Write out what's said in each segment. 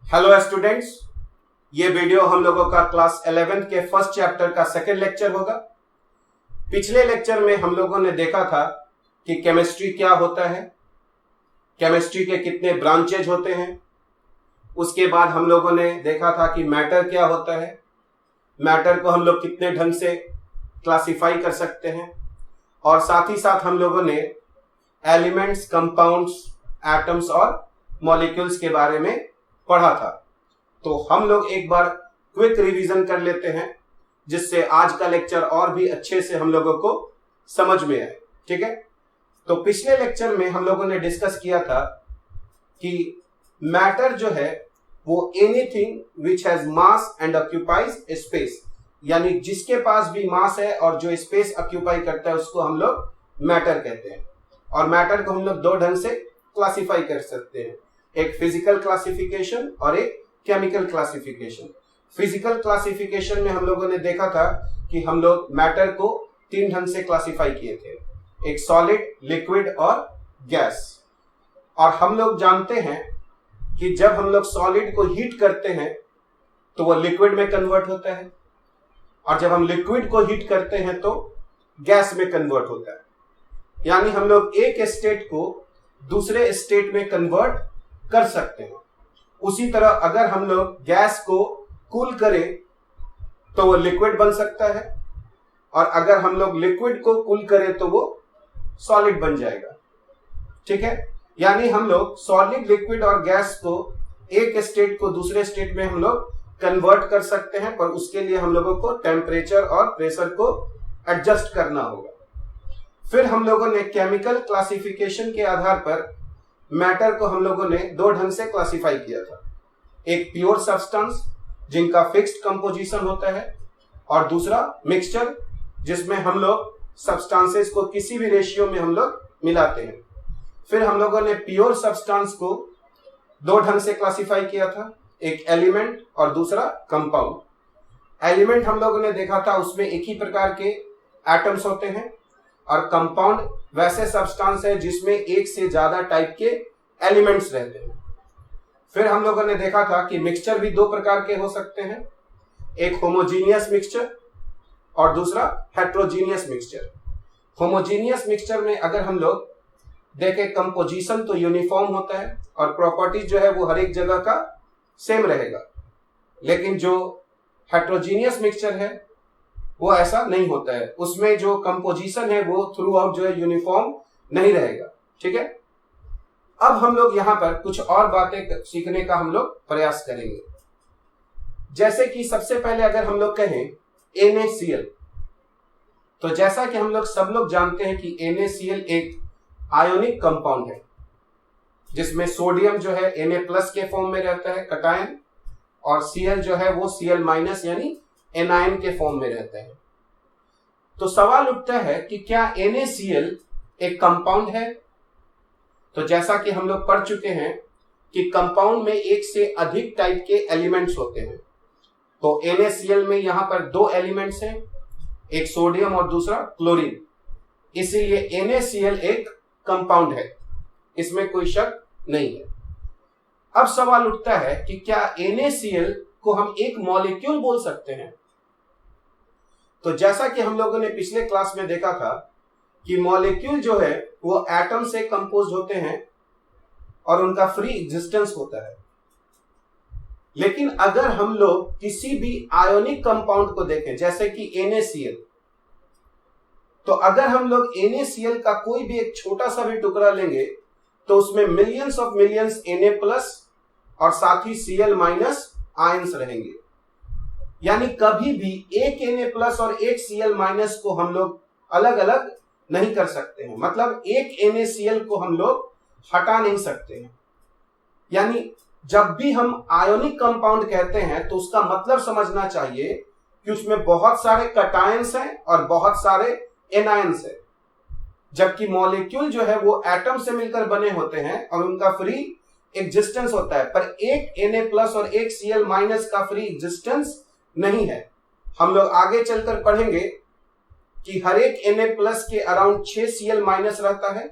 Hello students, ये video हम लोगों का क्लास 11th के फर्स्ट चैप्टर का सेकेंड लेक्चर होगा। पिछले लेक्चर में हम लोगों ने देखा था कि केमिस्ट्री क्या होता है, केमिस्ट्री के कितने ब्रांचेज होते हैं। उसके बाद हम लोगों ने देखा था कि मैटर क्या होता है, मैटर को हम लोग कितने ढंग से क्लासिफाई कर सकते हैं, और साथ ही साथ हम लोगों ने एलिमेंट्स, कंपाउंड्स, एटम्स और मॉलिक्यूल्स के बारे में पढ़ा था। तो हम लोग एक बार क्विक रिवीजन कर लेते हैं, जिससे आज का लेक्चर और भी अच्छे से हम लोगों को समझ में आए। ठीक है, तो पिछले लेक्चर में हम लोगों ने डिस्कस किया था कि मैटर जो है वो anything which has mass and occupies space, यानी जिसके पास भी मास है और जो स्पेस ऑक्यूपाई करता है उसको हम लोग मैटर कहते हैं। और मैटर को हम लोग दो ढंग से क्लासिफाई कर सकते हैं, एक फिजिकल क्लासिफिकेशन और एक केमिकल क्लासिफिकेशन। फिजिकल क्लासिफिकेशन में हम लोगों ने देखा था कि हम लोग मैटर को तीन ढंग से क्लासिफाई किए थे, एक सॉलिड, लिक्विड और गैस। और हम लोग जानते हैं कि जब हम लोग सॉलिड को हीट करते हैं तो वो लिक्विड में कन्वर्ट होता है, और जब हम लिक्विड को हीट करते हैं तो गैस में कन्वर्ट होता है। यानी हम लोग एक स्टेट को दूसरे स्टेट में कन्वर्ट कर सकते हैं। उसी तरह अगर हम लोग गैस को कूल करें तो वो लिक्विड बन सकता है, और अगर हम लोग लिक्विड को कूल करें तो वो सॉलिड बन जाएगा। ठीक है, यानी हम लोग सॉलिड, लिक्विड और गैस को एक स्टेट को दूसरे स्टेट में हम लोग कन्वर्ट कर सकते हैं, पर उसके लिए हम लोगों को टेम्परेचर और प्रेशर को एडजस्ट करना होगा। फिर हम लोगों ने केमिकल क्लासिफिकेशन के आधार पर मैटर को हम लोगों ने दो ढंग से क्लासिफाई किया था, एक प्योर सब्सटेंस जिनका फिक्स्ड कंपोजिशन होता है, और दूसरा मिक्सचर जिसमें हम लोग सब्सटेंसेस को किसी भी रेशियो में हम लोग मिलाते हैं। फिर हम लोगों ने प्योर सब्सटेंस को दो ढंग से क्लासिफाई किया था, एक एलिमेंट और दूसरा कंपाउंड। एलिमेंट हम लोगों ने देखा था उसमें एक ही प्रकार के एटम्स होते हैं, और कंपाउंड वैसे सब्सटेंस है जिसमें एक से ज्यादा टाइप के एलिमेंट्स रहते हैं। फिर हम लोगों ने देखा था कि मिक्सचर भी दो प्रकार के हो सकते हैं, एक होमोजीनियस मिक्सचर और दूसरा हेट्रोजीनियस मिक्सचर। होमोजीनियस मिक्सचर में अगर हम लोग देखें, कंपोजिशन तो यूनिफॉर्म होता है और प्रॉपर्टीज जो है वो हर एक जगह का सेम रहेगा, लेकिन जो हेट्रोजीनियस मिक्सचर है वो ऐसा नहीं होता है, उसमें जो कंपोजिशन है वो थ्रू आउट जो है यूनिफॉर्म नहीं रहेगा। ठीक है, अब हम लोग यहाँ पर कुछ और बातें सीखने का हम लोग प्रयास करेंगे। जैसे कि सबसे पहले अगर हम लोग कहें NaCl, तो जैसा कि हम लोग सब लोग जानते हैं कि NaCl एक आयोनिक कंपाउंड है, जिसमें सोडियम जो है Na+ के फॉर्म में रहता है कटायन, और Cl जो है वो Cl- यानी एनायन के फॉर्म में रहता है। तो सवाल उठता है कि क्या NaCl एक कंपाउंड है? तो जैसा कि हम लोग पढ़ चुके हैं कि कंपाउंड में एक से अधिक टाइप के एलिमेंट्स होते हैं। तो NaCl में यहां पर दो एलिमेंट्स हैं, एक सोडियम और दूसरा क्लोरीन, इसीलिए NaCl एक कंपाउंड है, इसमें कोई शक नहीं है। अब सवाल उठता है कि क्या NaCl को हम एक मॉलिक्यूल बोल सकते हैं? तो जैसा कि हम लोगों ने पिछले क्लास में देखा था कि मॉलिक्यूल जो है वो एटम से कंपोज होते हैं और उनका फ्री एग्जिस्टेंस होता है। लेकिन अगर हम लोग किसी भी आयोनिक कंपाउंड को देखें, जैसे कि NaCl, तो अगर हम लोग NaCl का कोई भी एक छोटा सा भी टुकड़ा लेंगे तो उसमें मिलियंस ऑफ मिलियंस Na+ और साथ ही Cl- आयंस रहेंगे। यानी कभी भी एक Na+ और एक Cl- को हम लोग अलग अलग नहीं कर सकते हैं, मतलब एक NaCl को हम लोग हटा नहीं सकते हैं। यानी जब भी हम आयोनिक कंपाउंड कहते हैं तो उसका मतलब समझना चाहिए कि उसमें बहुत सारे कटायंस हैं और बहुत सारे एनायंस हैं, जबकि मॉलिक्यूल जो है वो एटम से मिलकर बने होते हैं और उनका फ्री एग्जिस्टेंस होता है, पर एक Na+ और एक Cl- का फ्री एग्जिस्टेंस नहीं है। हम लोग आगे चलकर पढ़ेंगे कि हर एक Na+ के अराउंड 6 Cl- रहता है,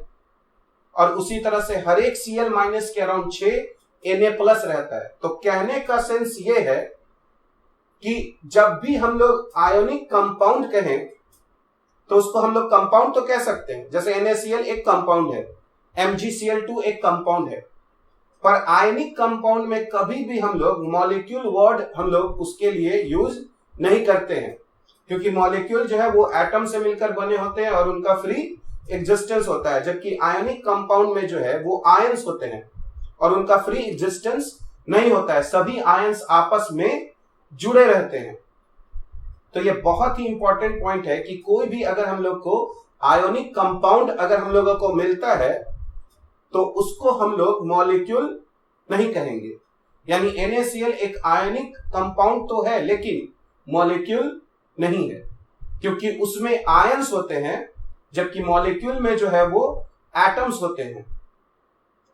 और उसी तरह से हर एक Cl- के अराउंड 6 Na+ रहता है। तो कहने का सेंस ये है कि जब भी हम लोग आयोनिक कंपाउंड कहें तो उसको हम लोग कंपाउंड तो कह सकते हैं, जैसे NaCl एक कंपाउंड है, MgCl2 एक कंपाउंड है, पर आयनिक कंपाउंड में कभी भी हम लोग मॉलिक्यूल वर्ड हम लोग उसके लिए यूज नहीं करते हैं, क्योंकि मॉलिक्यूल जो है वो एटम से मिलकर बने होते हैं और उनका फ्री एग्जिस्टेंस होता है, जबकि आयनिक कंपाउंड में जो है वो आयंस होते हैं और उनका फ्री एग्जिस्टेंस नहीं होता है, सभी आयंस आपस में जुड़े रहते हैं। तो ये बहुत ही इंपॉर्टेंट पॉइंट है कि कोई भी अगर हम लोग को आयोनिक कंपाउंड अगर हम लोगों को मिलता है तो उसको हम लोग मॉलिक्यूल नहीं कहेंगे। यानी NaCl एक आयनिक कंपाउंड तो है लेकिन मॉलिक्यूल नहीं है, क्योंकि उसमें आयंस होते हैं, जबकि मॉलिक्यूल में जो है वो एटम्स होते हैं।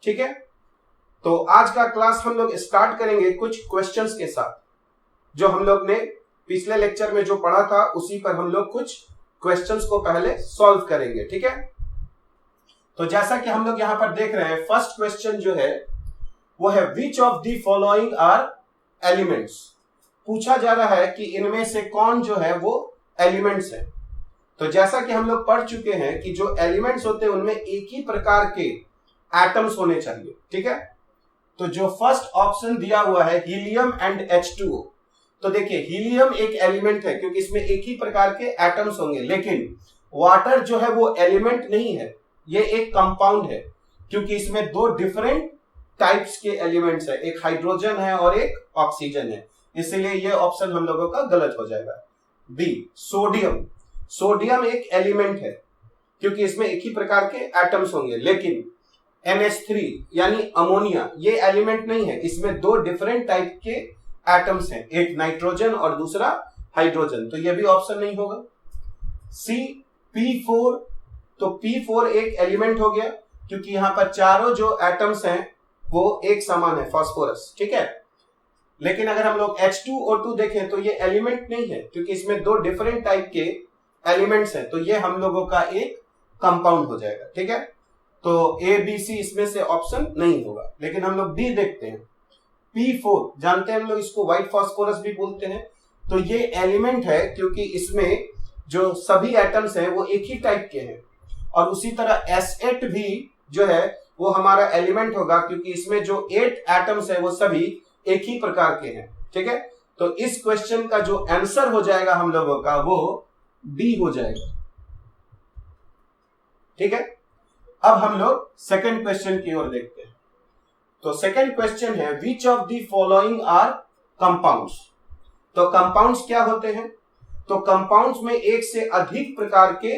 ठीक है, तो आज का क्लास हम लोग स्टार्ट करेंगे कुछ क्वेश्चंस के साथ। जो हम लोग ने पिछले लेक्चर में जो पढ़ा था उसी पर हम लोग कुछ क्वेश्चंस को पहले सॉल्व करेंगे। ठीक है, तो जैसा कि हम लोग यहां पर देख रहे हैं, फर्स्ट क्वेश्चन जो है वो है which of the following are elements. पूछा जा रहा है कि इनमें से कौन जो है वो एलिमेंट्स है। तो जैसा कि हम लोग पढ़ चुके हैं कि जो एलिमेंट्स होते हैं उनमें एक ही प्रकार के एटम्स होने चाहिए। ठीक है, तो जो फर्स्ट ऑप्शन दिया हुआ है हीलियम एंड H2O, तो देखिए हीलियम एक एलिमेंट है क्योंकि इसमें एक ही प्रकार के एटम्स होंगे, लेकिन वाटर जो है वो एलिमेंट नहीं है, ये एक कंपाउंड है क्योंकि इसमें दो डिफरेंट टाइप्स के एलिमेंट्स है, एक हाइड्रोजन है और एक ऑक्सीजन है, इसलिए ये ऑप्शन हम लोगों का गलत हो जाएगा। बी सोडियम, सोडियम एक एलिमेंट है क्योंकि इसमें एक ही प्रकार के एटम्स होंगे, लेकिन NH3 यानी अमोनिया ये एलिमेंट नहीं है, इसमें दो डिफरेंट टाइप के एटम्स हैं, एक नाइट्रोजन और दूसरा हाइड्रोजन, तो ये भी ऑप्शन नहीं होगा। सी P4, तो P4 एक एलिमेंट हो गया क्योंकि यहां पर चारों जो एटम्स हैं वो एक समान है, फास्फोरस। ठीक है, लेकिन अगर हम लोग H2O2 देखें तो ये एलिमेंट नहीं है क्योंकि इसमें दो डिफरेंट टाइप के एलिमेंट्स हैं, तो ये हम लोगों का एक कंपाउंड हो जाएगा। ठीक है, तो A, B, C इसमें से ऑप्शन नहीं होगा। लेकिन हम लोग D देखते हैं, P4 जानते हैं हम लोग इसको व्हाइट फास्फोरस भी बोलते हैं, तो ये एलिमेंट है क्योंकि इसमें जो सभी एटम्स हैं वो एक ही टाइप के हैं, और उसी तरह S8 भी जो है वो हमारा एलिमेंट होगा क्योंकि इसमें जो 8 एटम्स है वो सभी एक ही प्रकार के हैं। ठीक है, तो इस क्वेश्चन का जो आंसर हो जाएगा हम लोगों का वो डी हो जाएगा। ठीक है, अब हम लोग सेकंड क्वेश्चन की ओर देखते हैं। तो सेकंड क्वेश्चन है which of the following are compounds. तो कंपाउंड्स क्या होते हैं? तो कंपाउंड्स में एक से अधिक प्रकार के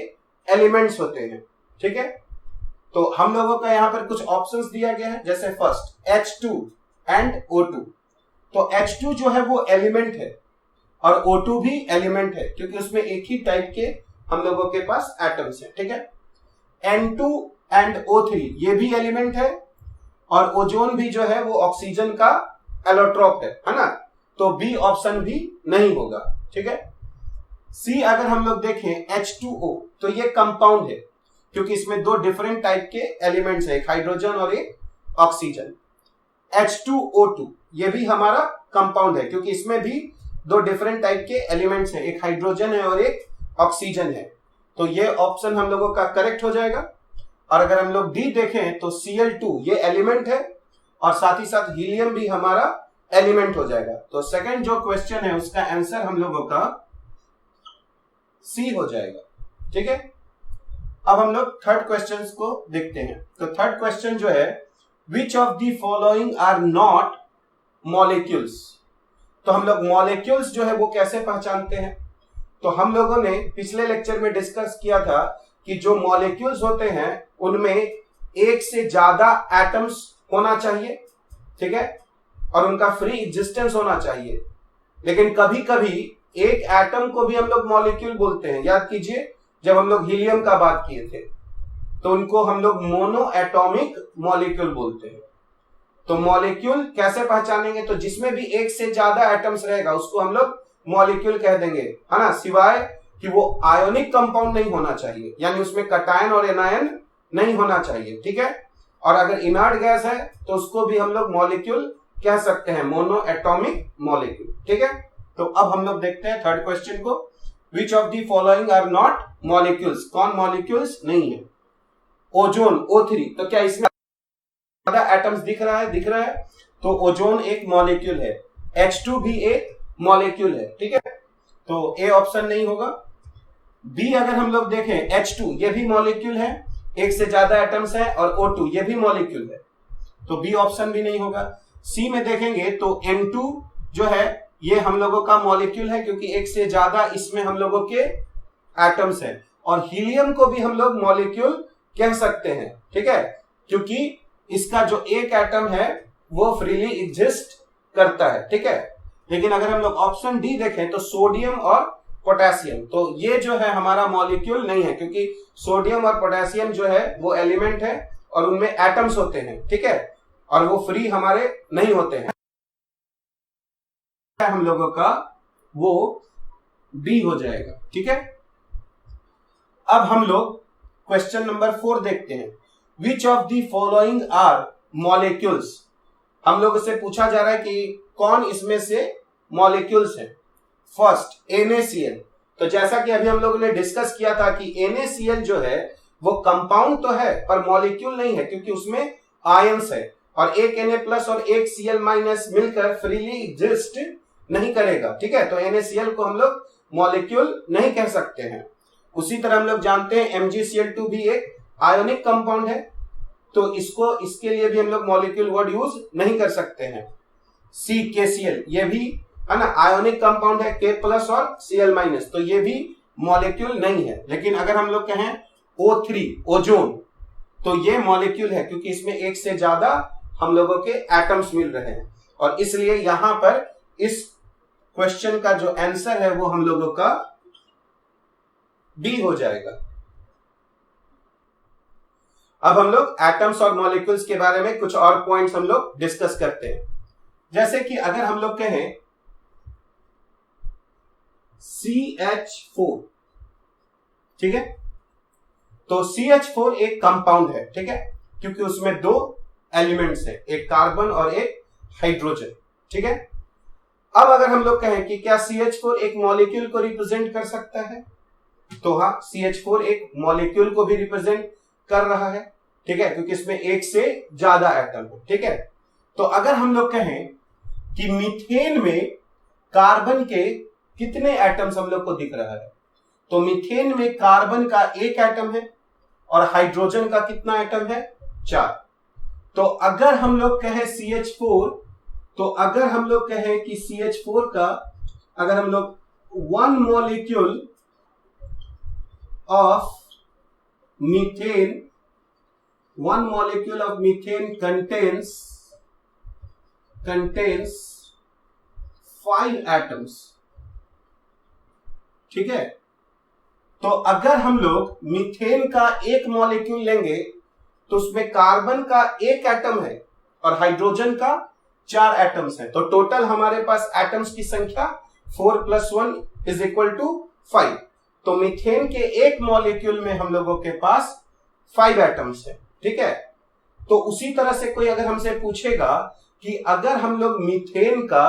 एलिमेंट्स होते हैं। ठीक है, तो हम लोगों का यहां पर कुछ ऑप्शंस दिया गया है, जैसे फर्स्ट H2 एंड O2। तो H2 जो है वो एलिमेंट है और O2 भी एलिमेंट है क्योंकि उसमें एक ही टाइप के हम लोगों के पास एटम्स हैं। ठीक है, N2 एंड O3 ये भी एलिमेंट है, और ओजोन भी जो है वो ऑक्सीजन का एलोट्रोप है ना, तो बी ऑप्शन भी नहीं होगा। ठीक है, सी अगर हम लोग देखें H2O, तो ये कंपाउंड है क्योंकि इसमें दो डिफरेंट टाइप के एलिमेंट्स है, एक हाइड्रोजन और एक ऑक्सीजन। H2O2 ये भी हमारा कंपाउंड है क्योंकि इसमें भी दो डिफरेंट टाइप के एलिमेंट्स हैं, एक हाइड्रोजन है और एक ऑक्सीजन है, तो ये ऑप्शन हम लोगों का करेक्ट हो जाएगा। और अगर हम लोग डी देखें तो Cl2 ये एलिमेंट है और साथ ही साथ हीलियम भी हमारा एलिमेंट हो जाएगा। तो सेकंड जो क्वेश्चन है उसका आंसर हम लोगों का सी हो जाएगा। ठीक है, अब हम लोग थर्ड क्वेश्चन को देखते हैं। तो थर्ड क्वेश्चन जो है which of the following are not molecules. तो हम लोग मॉलिक्यूल्स जो है वो कैसे पहचानते हैं? तो हम लोगों ने पिछले लेक्चर में डिस्कस किया था कि जो मॉलिक्यूल्स होते हैं उनमें एक से ज्यादा एटम्स होना चाहिए। ठीक है, और उनका फ्री एग्जिस्टेंस होना चाहिए, लेकिन कभी कभी एक एटम को भी हम लोग मॉलिक्यूल बोलते हैं। याद कीजिए जब हम लोग हीलियम का बात किए थे तो उनको हम लोग मोनो एटॉमिक मॉलिक्यूल बोलते हैं। तो मॉलिक्यूल कैसे पहचानेंगे? तो जिसमें भी एक से ज्यादा एटम्स रहेगा उसको हम लोग मॉलिक्यूल कह देंगे, है ना, सिवाय कि वो आयोनिक कंपाउंड नहीं होना चाहिए, यानी उसमें कटायन और एनायन नहीं होना चाहिए। ठीक है, और अगर इनर्ट गैस है तो उसको भी हम लोग मॉलिक्यूल कह सकते हैं, मोनो एटॉमिक मॉलिक्यूल। ठीक है, तो अब हम लोग देखते हैं थर्ड क्वेश्चन को। Which of the following are not molecules, कौन मॉलिक्यूल्स नहीं है? ओजोन O3, तो क्या इसमें ज्यादा एटम्स दिख रहा है? तो ओजोन एक मॉलिक्यूल है। H2 भी एक मॉलिक्यूल है। ठीक है, तो ए ऑप्शन नहीं होगा। बी अगर हम लोग देखें, H2 ये भी मॉलिक्यूल है, एक से ज्यादा एटम्स है, और O2 ये भी मॉलिक्यूल है, तो बी ऑप्शन भी नहीं होगा। सी में देखेंगे तो N2 जो है ये हम लोगों का मॉलिक्यूल है, क्योंकि एक से ज्यादा इसमें हम लोगों के एटम्स है। और हीलियम को भी हम लोग मॉलिक्यूल कह सकते हैं। ठीक है, क्योंकि इसका जो एक एटम है वो फ्रीली एग्जिस्ट करता है। ठीक है, लेकिन अगर हम लोग ऑप्शन डी देखें तो सोडियम और पोटेशियम, तो ये जो है हमारा मॉलिक्यूल नहीं है, क्योंकि सोडियम और पोटेशियम जो है वो एलिमेंट है और उनमें एटम्स होते हैं। ठीक है, और वो फ्री हमारे नहीं होते हैं। हम लोगों का वो बी हो जाएगा। ठीक है, अब हम लोग क्वेश्चन नंबर 4 देखते हैं। Which of the following are molecules, हम लोगों से पूछा जा रहा है कि कौन इसमें से मॉलिक्यूल्स है। फर्स्ट NaCl, तो जैसा कि अभी हम लोगों ने डिस्कस किया था कि NaCl जो है वो कंपाउंड तो है पर मॉलिक्यूल नहीं है, क्योंकि उसमें आयंस है, और एक Na+ और एक Cl- मिलकर फ्रीली एग्जिस्ट नहीं करेगा। ठीक है, तो NaCl को हम लोग मॉलिक्यूल नहीं कह सकते हैं। उसी तरह हम लोग जानते हैं MgCl2 भी एक आयोनिक कंपाउंड है, तो इसके लिए भी हम लोग मॉलिक्यूल वर्ड यूज नहीं कर सकते हैं। KCl ये भी है ना, आयोनिक कंपाउंड है, K+ और Cl-, तो ये भी मॉलिक्यूल नहीं है। लेकिन अगर हम लोग कहें O3 ओजोन, तो ये मॉलिक्यूल है, क्योंकि इसमें एक से ज्यादा हम लोगों के एटम्स मिल रहे हैं, और इसलिए यहां पर इस क्वेश्चन का जो आंसर है वो हम लोगों का बी हो जाएगा। अब हम लोग एटम्स और मॉलिक्यूल्स के बारे में कुछ और पॉइंट्स हम लोग डिस्कस करते हैं। जैसे कि अगर हम लोग कहें CH4, ठीक है, तो CH4 एक कंपाउंड है। ठीक है, क्योंकि उसमें दो एलिमेंट्स है, एक कार्बन और एक हाइड्रोजन। ठीक है, अब अगर हम लोग कहें कि क्या CH4 एक मॉलिक्यूल को रिप्रेजेंट कर सकता है, तो हाँ, CH4 एक मॉलिक्यूल को भी रिप्रेजेंट कर रहा है। ठीक है, क्योंकि इसमें एक से ज्यादा एटम है। ठीक है, तो अगर हम लोग कहें कि मीथेन में कार्बन के कितने एटम्स हम लोग को दिख रहा है, तो मीथेन में कार्बन का एक एटम है और हाइड्रोजन का कितना एटम है? 4। तो अगर हम लोग कहें CH4, तो अगर हम लोग कहें कि CH4 का अगर हम लोग 1 molecule of methane, 1 molecule of methane contains 5 atoms। ठीक है, तो अगर हम लोग मीथेन का एक मॉलिक्यूल लेंगे तो उसमें कार्बन का एक एटम है और हाइड्रोजन का 4 एटम्स है, तो टोटल हमारे पास एटम्स की संख्या 4 + 1 = 5। तो मीथेन के एक मॉलिक्यूल में हम लोगों के पास 5 एटम्स है। ठीक है, तो उसी तरह से कोई अगर हमसे पूछेगा कि अगर हम लोग मीथेन का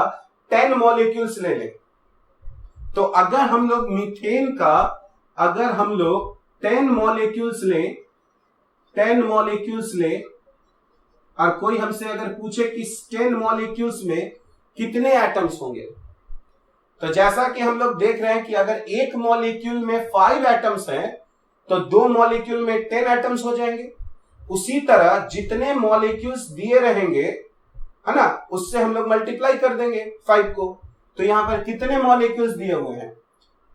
10 मॉलिक्यूल्स ले लें, तो अगर हम लोग मीथेन का 10 मॉलिक्यूल्स लें और कोई हमसे अगर पूछे कि 10 मॉलिक्यूल्स में कितने एटम्स होंगे, तो जैसा कि हम लोग देख रहे हैं कि अगर एक मॉलिक्यूल में 5 एटम्स हैं तो 2 मॉलिक्यूल में 10 एटम्स हो जाएंगे। उसी तरह जितने मॉलिक्यूल्स दिए रहेंगे, है ना, उससे हम लोग मल्टीप्लाई कर देंगे 5 को। तो यहां पर कितने मॉलिक्यूल्स दिए हुए हैं?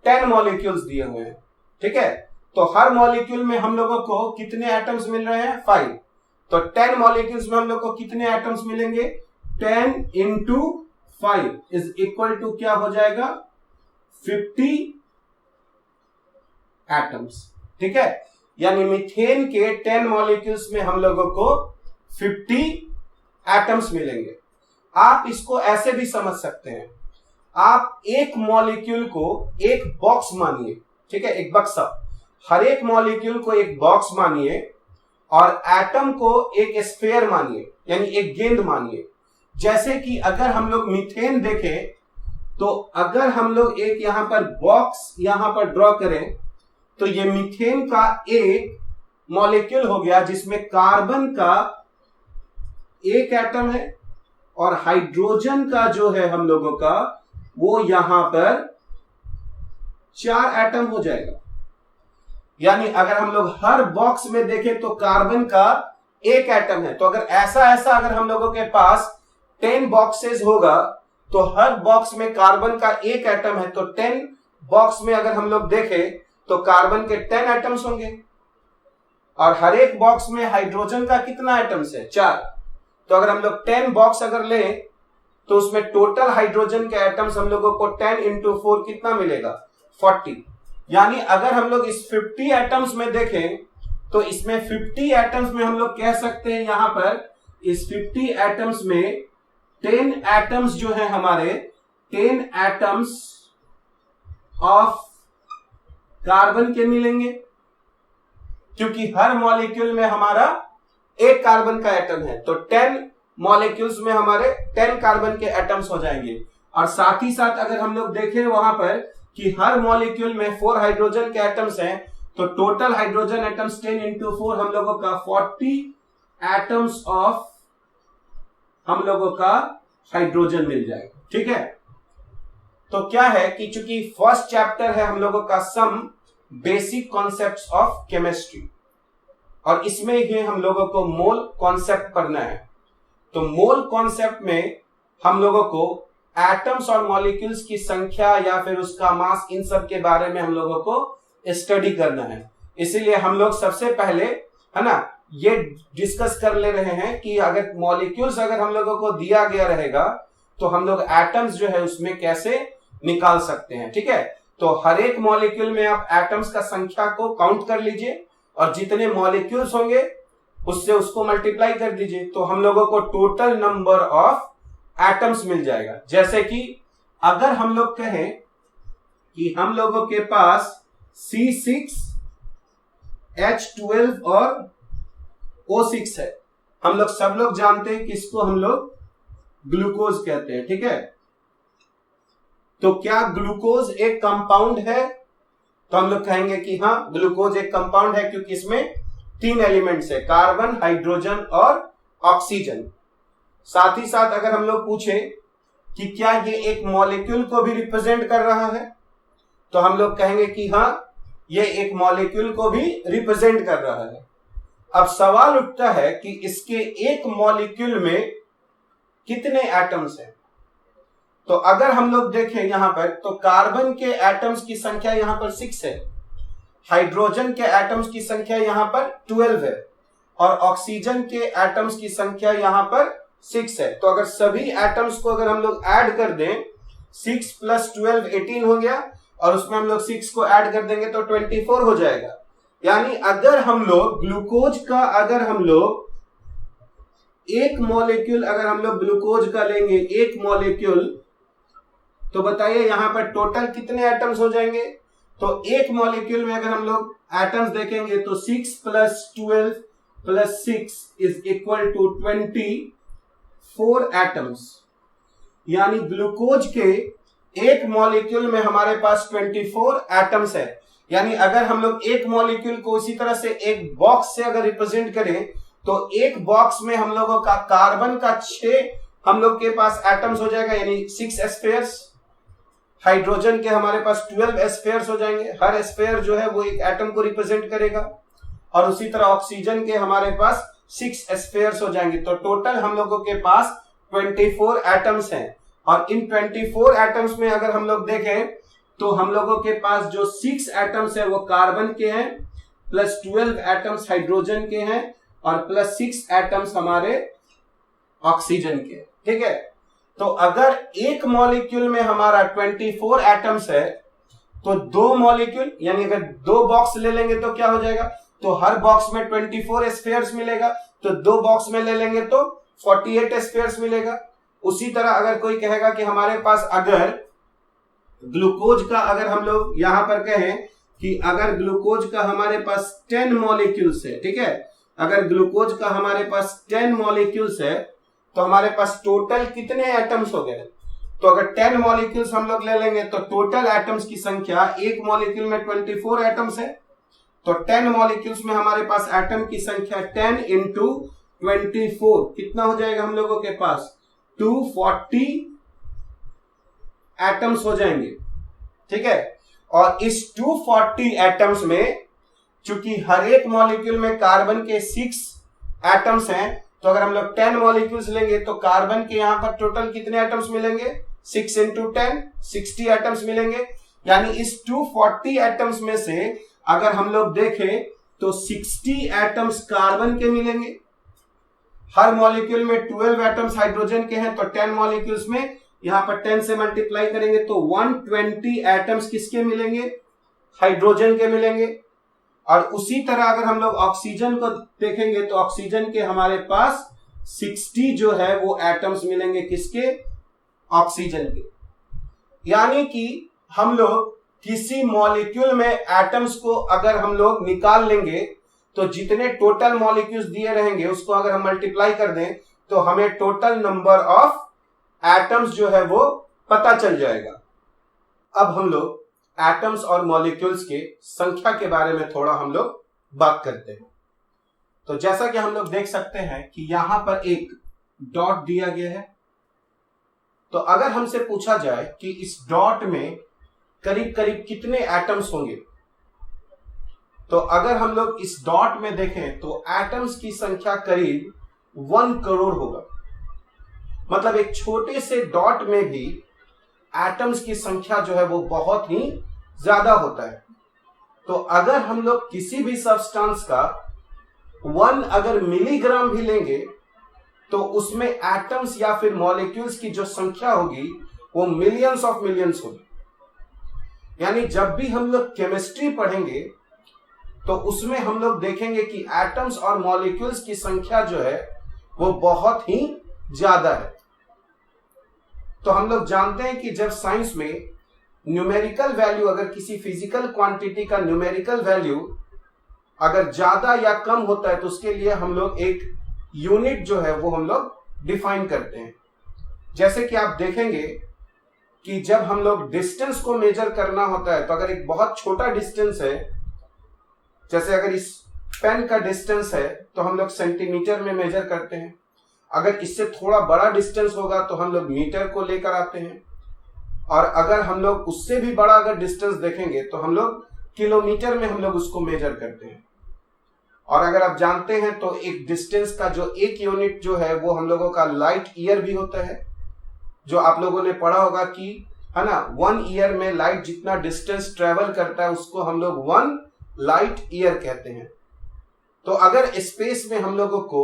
10 मॉलिक्यूल्स दिए हुए हैं। ठीक है, तो हर मॉलिक्यूल में हम लोगों को कितने एटम्स मिल रहे हैं? 5। तो 10 मॉलिक्यूल्स में हम लोग को कितने एटम्स मिलेंगे? 10 × 5 = क्या हो जाएगा? 50 एटम्स। ठीक है, यानी मीथेन के 10 मॉलिक्यूल्स में हम लोगों को 50 एटम्स मिलेंगे। आप इसको ऐसे भी समझ सकते हैं, आप एक मॉलिक्यूल को एक बॉक्स मानिए। ठीक है, एक बक्सा, हर एक मॉलिक्यूल को एक बॉक्स मानिए, और एटम को एक स्फीयर मानिए, यानी एक गेंद मानिए। जैसे कि अगर हम लोग मीथेन देखें, तो अगर हम लोग एक यहां पर बॉक्स यहां पर ड्रॉ करें, तो ये मीथेन का एक मॉलिक्यूल हो गया जिसमें कार्बन का एक एटम है और हाइड्रोजन का जो है हम लोगों का वो यहां पर 4 एटम हो जाएगा। यानी अगर हम लोग हर बॉक्स में देखें तो कार्बन का एक एटम है। तो अगर ऐसा अगर हम लोगों के पास 10 बॉक्सेस होगा तो हर बॉक्स में कार्बन का एक एटम है, तो 10 बॉक्स में अगर हम लोग देखें तो कार्बन के 10 एटम्स होंगे और हर एक बॉक्स में हाइड्रोजन का कितना एटम्स है? 4। तो अगर हम लोग 10 बॉक्स अगर लें तो उसमें टोटल हाइड्रोजन के एटम्स हम लोगों को 10 into 4 कितना मिलेगा? 40। यानी अगर हम लोग इस 50 एटम्स में देखें तो इसमें 50 एटम्स में हम लोग कह सकते हैं यहां पर इस 50 एटम्स में 10 एटम्स जो है हमारे 10 एटम्स ऑफ कार्बन के मिलेंगे, क्योंकि हर मॉलिक्यूल में हमारा एक कार्बन का एटम है। तो 10 मॉलिक्यूल्स में हमारे 10 कार्बन के एटम्स हो जाएंगे। और साथ ही साथ अगर हम लोग देखें वहां पर कि हर मॉलिक्यूल में 4 हाइड्रोजन के एटम्स हैं, तो टोटल हाइड्रोजन एटम्स 10 into 4 हम लोगों का 40 एटम्स ऑफ हम लोगों का हाइड्रोजन मिल जाएगा। ठीक है, तो क्या है कि चूंकि फर्स्ट चैप्टर है हम लोगों का some basic concepts of chemistry, और इसमें ही हम लोगों को मोल कॉन्सेप्ट पढ़ना है। तो मोल कॉन्सेप्ट में हम लोगों को एटम्स और मॉलिक्यूल्स की संख्या या फिर उसका मास, इन सब के बारे में हम लोगों को स्टडी करना है। इसीलिए हम लोग सबसे पहले है ना ये डिस्कस कर ले रहे हैं कि अगर मॉलिक्यूल्स अगर हम लोगों को दिया गया रहेगा तो हम लोग एटम्स जो है उसमें कैसे निकाल सकते हैं। ठीक है, तो हर एक मॉलिक्यूल में आप एटम्स का संख्या को काउंट कर लीजिए और जितने मॉलिक्यूल्स होंगे उससे उसको मल्टीप्लाई कर दीजिए, तो हम लोगों को टोटल नंबर ऑफ एटम्स मिल जाएगा। जैसे कि अगर हम लोग कहें कि हम लोगों के पास C6 H12 और O6 है, हम लोग सब लोग जानते हैं कि इसको हम लोग ग्लूकोज कहते हैं। ठीक है, तो क्या ग्लूकोज एक कंपाउंड है? तो हम लोग कहेंगे कि हाँ, ग्लूकोज एक कंपाउंड है, क्योंकि इसमें 3 एलिमेंट्स है, कार्बन, हाइड्रोजन और ऑक्सीजन। साथ ही साथ अगर हम लोग पूछें कि क्या ये एक मॉलिक्यूल को भी रिप्रेजेंट कर रहा है, तो हम लोग कहेंगे कि हाँ, ये एक मॉलिक्यूल को भी रिप्रेजेंट कर रहा है। अब सवाल उठता है कि इसके एक मॉलिक्यूल में कितने एटम्स हैं? तो अगर हम लोग देखें यहां पर, तो कार्बन के एटम्स की संख्या यहां पर 6 है, हाइड्रोजन के एटम्स की संख्या यहां पर 12 है और ऑक्सीजन के एटम्स की संख्या यहां पर 6 है। तो अगर सभी एटम्स को अगर हम लोग ऐड कर दें, 6 + 12 18 हो गया और उसमें हम लोग 6 को ऐड कर देंगे तो 24 हो जाएगा। यानी अगर हम लोग ग्लूकोज का अगर हम लोग एक मॉलिक्यूल अगर हम लोग ग्लूकोज का लेंगे एक मॉलिक्यूल, तो बताइए यहां पर टोटल कितने एटम्स हो जाएंगे? तो एक मॉलिक्यूल में अगर हम लोग एटम्स देखेंगे तो 6 + 12 + 6 = 24 एटम्स। यानी ग्लूकोज के एक मॉलिक्यूल में हमारे पास 24 एटम्स है। यानी अगर हम लोग एक मॉलिक्यूल को इसी तरह से एक बॉक्स से अगर रिप्रेजेंट करें, तो एक बॉक्स में हम लोगों का कार्बन का 6 हम लोग के पास एटम्स हो जाएगा, यानी 6 स्फीयर्स। हाइड्रोजन के हमारे पास 12 स्फीयर्स हो जाएंगे, हर स्फीयर जो है वो एक एटम को रिप्रेजेंट करेगा। और उसी तरह ऑक्सीजन के हमारे पास 6 स्फीयर्स हो जाएंगे। तो टोटल हम लोगों के पास 24 एटम्स हैं। और इन 24 एटम्स में अगर हम लोग देखें तो हम लोगों के पास जो 6 एटम्स है वो कार्बन के हैं, +12 एटम्स हाइड्रोजन के हैं और +6 एटम्स हमारे ऑक्सीजन के। ठीक है, तो अगर एक मॉलिक्यूल में हमारा 24 एटम्स है तो 2 मॉलिक्यूल, यानी अगर 2 बॉक्स ले लेंगे तो क्या हो जाएगा? तो हर बॉक्स में 24 स्फीयर्स मिलेगा, तो 2 बॉक्स में ले लेंगे तो 48 स्फीयर्स मिलेगा। उसी तरह अगर कोई कहेगा कि हमारे पास अगर ग्लूकोज का अगर हम लोग यहां पर कहें कि अगर ग्लूकोज का हमारे पास 10 मॉलिक्यूल्स है, ठीक है, अगर ग्लूकोज का हमारे पास 10 मॉलिक्यूल्स है तो हमारे पास टोटल कितने एटम्स हो गए? तो अगर 10 मॉलिक्यूल्स हम लोग ले लेंगे तो टोटल एटम्स की संख्या, एक मॉलिक्यूल में 24 एटम्स है, तो 10 मॉलिक्यूल्स में हमारे पास एटम की संख्या 10 इंटू 24 कितना हो जाएगा हम लोगों के पास? 240 एटम्स हो जाएंगे। ठीक है, और इस 240 एटम्स में चूंकि हर एक मॉलिक्यूल में कार्बन के 6 एटम्स हैं, तो अगर हम लोग 10 मॉलिक्यूल्स लेंगे तो कार्बन के यहां पर टोटल कितने एटम्स मिलेंगे? 6 इंटू 10 60 एटम्स मिलेंगे। यानी इस 240 एटम्स में से अगर हम लोग देखें तो 60 एटम्स कार्बन के मिलेंगे। हर मॉलिक्यूल में 12 एटम्स हाइड्रोजन के हैं, तो 10 मॉलिक्यूल्स में यहां पर 10 से मल्टीप्लाई करेंगे तो 120 एटम्स किसके मिलेंगे? हाइड्रोजन के मिलेंगे। और उसी तरह अगर हम लोग ऑक्सीजन को देखेंगे तो ऑक्सीजन के हमारे पास 60 जो है वो एटम्स मिलेंगे, किसके? ऑक्सीजन के। यानी कि हम लोग किसी मॉलिक्यूल में एटम्स को अगर हम लोग निकाल लेंगे तो जितने टोटल मॉलिक्यूल्स दिए रहेंगे उसको अगर हम मल्टीप्लाई कर दें तो हमें टोटल नंबर ऑफ एटम्स जो है वो पता चल जाएगा। अब हम लोग एटम्स और मॉलिक्यूल्स के संख्या के बारे में थोड़ा हम लोग बात करते हैं। तो जैसा कि हम लोग देख सकते हैं कि यहां पर एक डॉट दिया गया है। तो अगर हमसे पूछा जाए कि इस डॉट में करीब करीब कितने एटम्स होंगे, तो अगर हम लोग इस डॉट में देखें तो एटम्स की संख्या करीब 1 करोड़ होगा। मतलब एक छोटे से डॉट में भी एटम्स की संख्या जो है वो बहुत ही ज्यादा होता है। तो अगर हम लोग किसी भी सब्सटेंस का 1 अगर मिलीग्राम भी लेंगे तो उसमें एटम्स या फिर मॉलिक्यूल्स की जो संख्या होगी वो मिलियंस ऑफ मिलियंस होगी। यानी जब भी हम लोग केमिस्ट्री पढ़ेंगे तो उसमें हम लोग देखेंगे कि एटम्स और मॉलिक्यूल्स की संख्या जो है वो बहुत ही ज्यादा है। तो हम लोग जानते हैं कि जब साइंस में न्यूमेरिकल वैल्यू, अगर किसी फिजिकल क्वांटिटी का न्यूमेरिकल वैल्यू अगर ज्यादा या कम होता है तो उसके लिए हम लोग एक यूनिट जो है वो हम लोग डिफाइन करते हैं। जैसे कि आप देखेंगे कि जब हम लोग डिस्टेंस को मेजर करना होता है तो अगर एक बहुत छोटा डिस्टेंस है, जैसे अगर इस पेन का डिस्टेंस है तो हम लोग सेंटीमीटर में मेजर करते हैं। अगर इससे थोड़ा बड़ा डिस्टेंस होगा तो हम लोग मीटर को लेकर आते हैं, और अगर हम लोग उससे भी बड़ा अगर डिस्टेंस देखेंगे तो हम लोग किलोमीटर में हम लोग उसको मेजर करते हैं। और अगर आप जानते हैं तो एक डिस्टेंस का जो एक यूनिट जो है वो हम लोगों का लाइट ईयर भी होता है, जो आप लोगों ने पढ़ा होगा कि है ना, 1 ईयर में लाइट जितना डिस्टेंस ट्रेवल करता है उसको हम लोग 1 लाइट ईयर कहते हैं। तो अगर स्पेस में हम लोगों को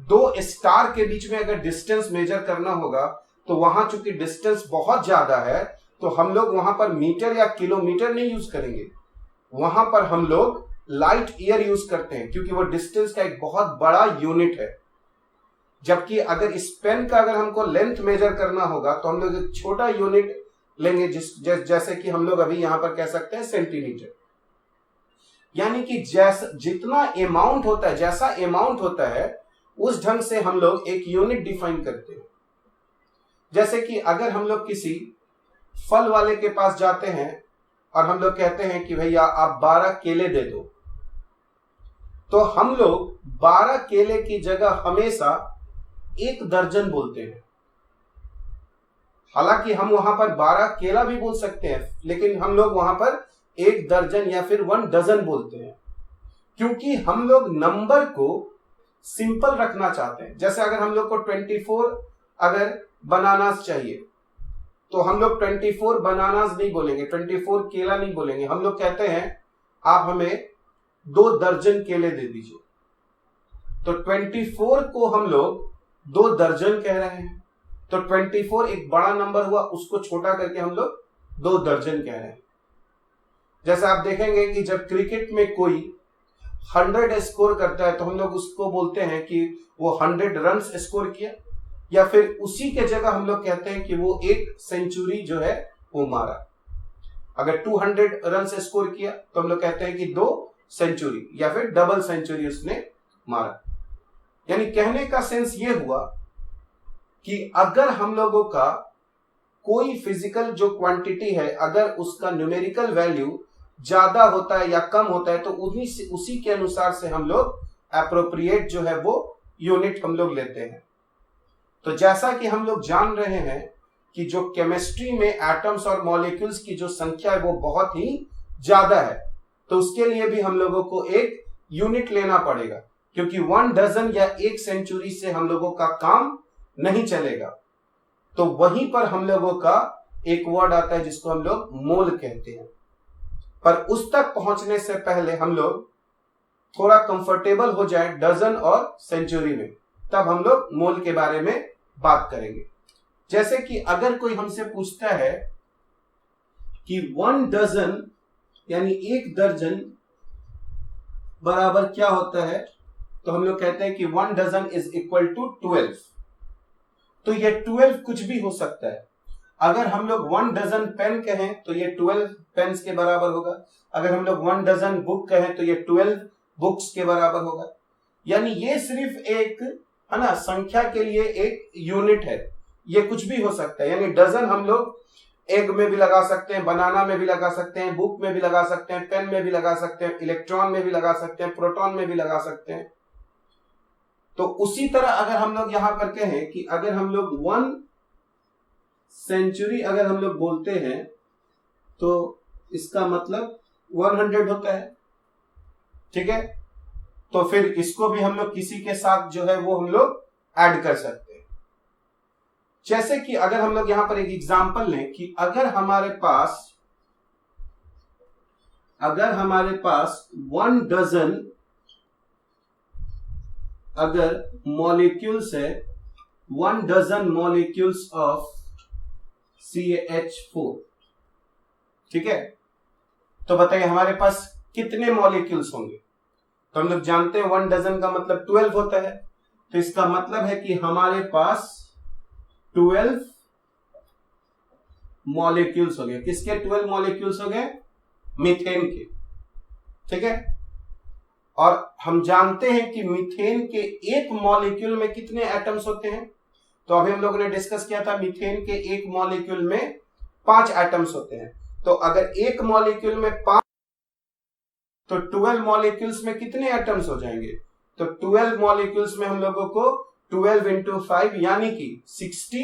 2 स्टार के बीच में अगर डिस्टेंस मेजर करना होगा तो वहां चूंकि डिस्टेंस बहुत ज्यादा है तो हम लोग वहां पर मीटर या किलोमीटर नहीं यूज करेंगे, वहां पर हम लोग लाइट ईयर यूज करते हैं, क्योंकि वो डिस्टेंस का एक बहुत बड़ा यूनिट है। जबकि अगर इस पेन का अगर हमको लेंथ मेजर करना होगा तो हम लोग एक छोटा यूनिट लेंगे, जैसे कि हम लोग अभी यहां पर कह सकते हैं सेंटीमीटर। यानी कि जितना अमाउंट होता है, जैसा अमाउंट होता है उस ढंग से हम लोग एक यूनिट डिफाइन करते हैं। जैसे कि अगर हम लोग किसी फल वाले के पास जाते हैं और हम लोग कहते हैं कि भैया आप 12 केले दे दो, तो हम लोग 12 केले की जगह हमेशा 1 दर्जन बोलते हैं। हालांकि हम वहां पर 12 केला भी बोल सकते हैं, लेकिन हम लोग वहां पर 1 दर्जन या फिर 1 डजन बोलते हैं, क्योंकि हम लोग नंबर को सिंपल रखना चाहते हैं। जैसे अगर हम लोग को 24 अगर बनानास चाहिए तो हम लोग 24 बनानास नहीं बोलेंगे, 24 केला नहीं बोलेंगे, हम लोग कहते हैं आप हमें 2 दर्जन केले दे दीजिए। तो 24 को हम लोग 2 दर्जन कह रहे हैं, तो 24 एक बड़ा नंबर हुआ, उसको छोटा करके हम लोग 2 दर्जन कह रहे हैं। जैसे आप देखेंगे कि जब क्रिकेट में कोई 100 स्कोर करता है तो हम लोग उसको बोलते हैं कि वो 100 रन स्कोर किया, या फिर उसी के जगह हम लोग कहते हैं कि वो 1 सेंचुरी जो है वो मारा। अगर 200 रन स्कोर किया तो हम लोग कहते हैं कि 2 सेंचुरी या फिर डबल सेंचुरी उसने मारा। यानी कहने का सेंस ये हुआ कि अगर हम लोगों का कोई फिजिकल जो क्वांटिटी है, अगर उसका न्यूमेरिकल वैल्यू ज्यादा होता है या कम होता है, तो उसी के अनुसार से हम लोग एप्रोप्रिएट जो है वो यूनिट हम लोग लेते हैं। तो जैसा कि हम लोग जान रहे हैं कि जो केमिस्ट्री में एटम्स और मॉलिक्यूल्स की जो संख्या है वो बहुत ही ज्यादा है, तो उसके लिए भी हम लोगों को एक यूनिट लेना पड़ेगा, क्योंकि 1 डजन या 1 सेंचुरी से हम लोगों का काम नहीं चलेगा। तो वहीं पर हम लोगों का एक वर्ड आता है जिसको हम लोग मोल कहते हैं। पर उस तक पहुंचने से पहले हम लोग थोड़ा कंफर्टेबल हो जाए डजन और सेंचुरी में, तब हम लोग मोल के बारे में बात करेंगे। जैसे कि अगर कोई हमसे पूछता है कि 1 डजन यानी 1 दर्जन बराबर क्या होता है, तो हम लोग कहते हैं कि 1 डजन इज इक्वल टू 12। तो ये 12 कुछ भी हो सकता है। अगर हम लोग 1 डजन पेन कहें तो ये 12 पेन्स के बराबर होगा। अगर हम लोग 1 डजन बुक कहें तो ये 12 बुक्स के बराबर होगा। यानी ये सिर्फ एक है ना संख्या के लिए एक यूनिट है, ये कुछ भी हो सकता है। यानी डजन हम लोग एग में भी लगा सकते हैं, बनाना में भी लगा सकते हैं, बुक में भी लगा सकते हैं, पेन में भी लगा सकते हैं, इलेक्ट्रॉन में भी लगा सकते हैं, प्रोटॉन में भी लगा सकते हैं। तो उसी तरह अगर हम लोग यहां पर कहें कि अगर हम लोग 1 सेंचुरी अगर हम लोग बोलते हैं तो इसका मतलब 100 होता है, ठीक है। तो फिर इसको भी हम लोग किसी के साथ जो है वो हम लोग ऐड कर सकते हैं। जैसे कि अगर हम लोग यहां पर एक एग्जांपल लें कि अगर हमारे पास 1 डजन अगर मॉलिक्यूल्स है, 1 डजन मॉलिक्यूल्स ऑफ CH4, ठीक है। तो बताइए हमारे पास कितने मॉलिक्यूल्स होंगे। तो हम लोग जानते हैं 1 डजन का मतलब 12 होता है। तो इसका मतलब है कि हमारे पास 12 मॉलिक्यूल्स हो गए। किसके 12 मॉलिक्यूल्स हो गए? मीथेन के, ठीक है। और हम जानते हैं कि मीथेन के एक मॉलिक्यूल में कितने एटम्स होते हैं। तो अभी हम लोगों ने डिस्कस किया था मीथेन के एक मॉलिक्यूल में 5 एटम्स होते हैं। तो अगर एक मॉलिक्यूल में 5, तो 12 मॉलिक्यूल्स में कितने एटम्स हो जाएंगे? तो 12 मॉलिक्यूल्स में हम लोगों को 12 इंटू 5 यानी कि 60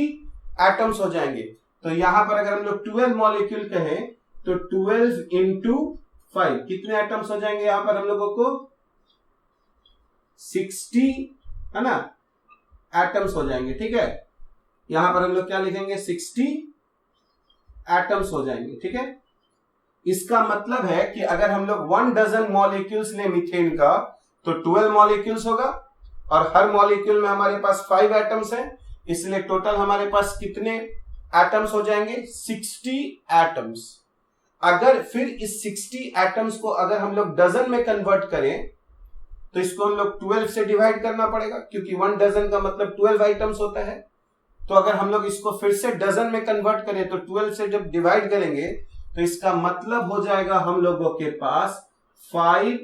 एटम्स हो जाएंगे। तो यहां पर अगर हम लोग 12 मॉलिक्यूल कहें तो 12 इंटू 5 कितने एटम्स हो जाएंगे? यहां पर हम लोगों को 60 है ना एटम्स हो जाएंगे, ठीक है। यहां पर हम लोग क्या लिखेंगे? 60 एटम्स हो जाएंगे, ठीक है। इसका मतलब है कि अगर हम लोग 1 डजन मॉलिक्यूल्स ले मीथेन का तो 12 मॉलिक्यूल्स होगा और हर मॉलिक्यूल में हमारे पास 5 एटम्स हैं, इसलिए टोटल हमारे पास कितने एटम्स हो जाएंगे? 60 एटम्स। अगर फिर इस 60 एटम्स को अगर हम लोग डजन में कन्वर्ट करें तो इसको हम लोग 12 से डिवाइड करना पड़ेगा, क्योंकि 1 डजन का मतलब 12 आइटम्स होता है। तो अगर हम लोग इसको फिर से डजन में कन्वर्ट करें तो 12 से जब डिवाइड करेंगे तो इसका मतलब हो जाएगा हम लोगों के पास 5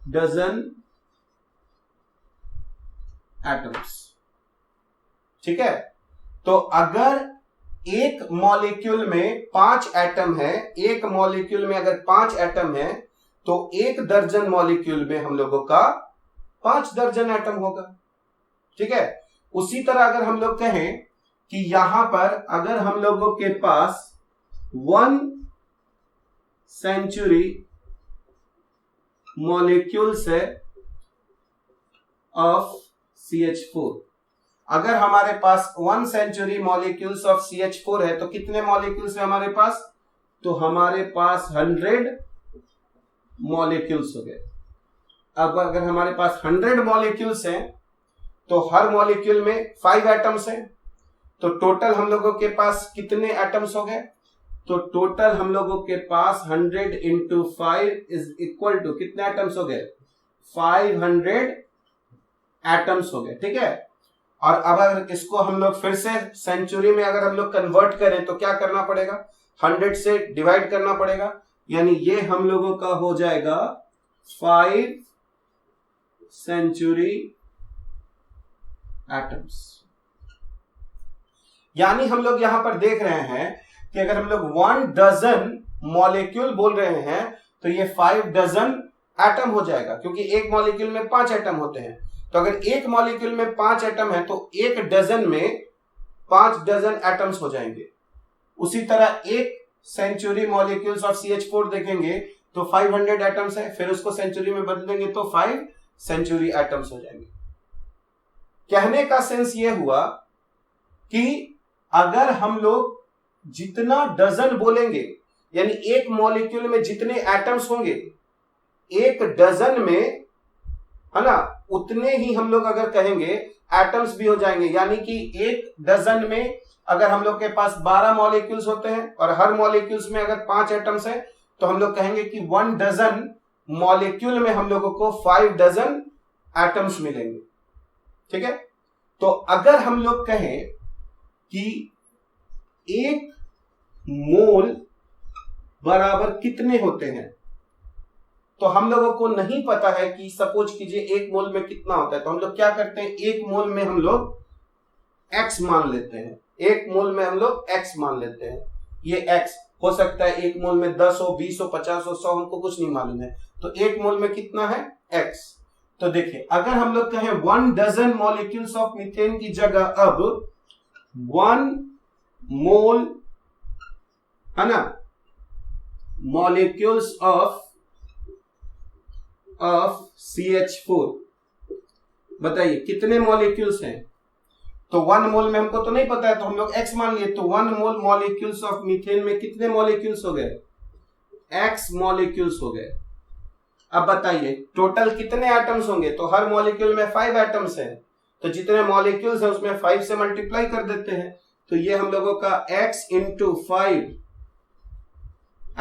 डजन एटम्स, ठीक है। तो अगर एक मॉलिक्यूल में 5 एटम है, एक मॉलिक्यूल में अगर 5 एटम है तो 1 दर्जन मॉलिक्यूल में हम लोगों का 5 दर्जन एटम होगा, ठीक है। उसी तरह अगर हम लोग कहें कि यहां पर अगर हम लोगों के पास 1 सेंचुरी मॉलिक्यूल्स है ऑफ CH4, अगर हमारे पास 1 सेंचुरी मॉलिक्यूल्स ऑफ CH4 है तो कितने मॉलिक्यूल्स है हमारे पास? तो हमारे पास 100 मॉलिक्यूल्स हो गए। अब अगर हमारे पास 100 मॉलिक्यूल्स हैं तो हर मॉलिक्यूल में 5 एटम्स हैं, तो टोटल हम लोगों के पास कितने एटम्स हो गए? तो टोटल हम लोगों के पास 100 इंटू 5 इज इक्वल टू कितने एटम्स हो गए? 500 एटम्स हो गए, ठीक है। और अब अगर इसको हम लोग फिर से सेंचुरी में अगर हम लोग कन्वर्ट करें तो क्या करना पड़ेगा? 100 से डिवाइड करना पड़ेगा, यानी ये हम लोगों का हो जाएगा 5 सेंचुरी एटम्स। यानी हम लोग यहां पर देख रहे हैं कि अगर हम लोग 1 डजन मॉलिक्यूल बोल रहे हैं तो ये 5 डजन एटम हो जाएगा, क्योंकि एक मॉलिक्यूल में 5 एटम होते हैं। तो अगर एक मॉलिक्यूल में 5 एटम है तो एक डजन में 5 डजन एटम्स हो जाएंगे। उसी तरह एक सेंचुरी मॉलिक्यूल्स ऑफ CH4 देखेंगे तो 500 एटम्स है, फिर उसको सेंचुरी में बदलेंगे तो 5 सेंचुरी एटम्स हो जाएंगे। कहने का सेंस यह हुआ कि अगर हम लोग जितना डजन बोलेंगे, यानी एक मॉलिक्यूल में जितने एटम्स होंगे एक डजन में, है ना, उतने ही हम लोग अगर कहेंगे एटम्स भी हो जाएंगे। यानी कि एक डजन में अगर हम लोग के पास 12 मॉलिक्यूल्स होते हैं और हर मॉलिक्यूल्स में अगर 5 एटम्स है तो हम लोग कहेंगे कि 1 डजन मॉलिक्यूल में हम लोगों को 5 डजन एटम्स मिलेंगे। ठीक है, तो अगर हम लोग कहें कि एक मोल बराबर कितने होते हैं, तो हम लोगों को नहीं पता है कि सपोज कीजिए एक मोल में कितना होता है, तो हम लोग क्या करते हैं, एक मोल में हम लोग x मान लेते हैं। एक मोल में हम लोग x मान लेते हैं। ये x हो सकता है एक मोल में 10 हो, 20 हो, 50 हो, 100, हमको कुछ नहीं मालूम है। तो एक मोल में कितना है, x। तो देखिए अगर हम लोग कहें 1 डजन मॉलिक्यूल्स ऑफ मीथेन की जगह अब 1 मोल, है ना, मॉलिक्यूल्स ऑफ CH4, बताइए कितने मॉलिक्यूल्स हैं। तो 1 मोल में हमको तो नहीं पता है तो हम लोग x मान लिए। तो 1 मोल मॉलिक्यूल्स ऑफ मीथेन में कितने मॉलिक्यूल्स हो गए, x मॉलिक्यूल्स हो गए। अब बताइए टोटल कितने एटम्स होंगे, तो हर मॉलिक्यूल में 5 एटम्स हैं, तो जितने मॉलिक्यूल्स हैं उसमें 5 से मल्टीप्लाई कर देते हैं। तो ये हम लोगों का x इंटू 5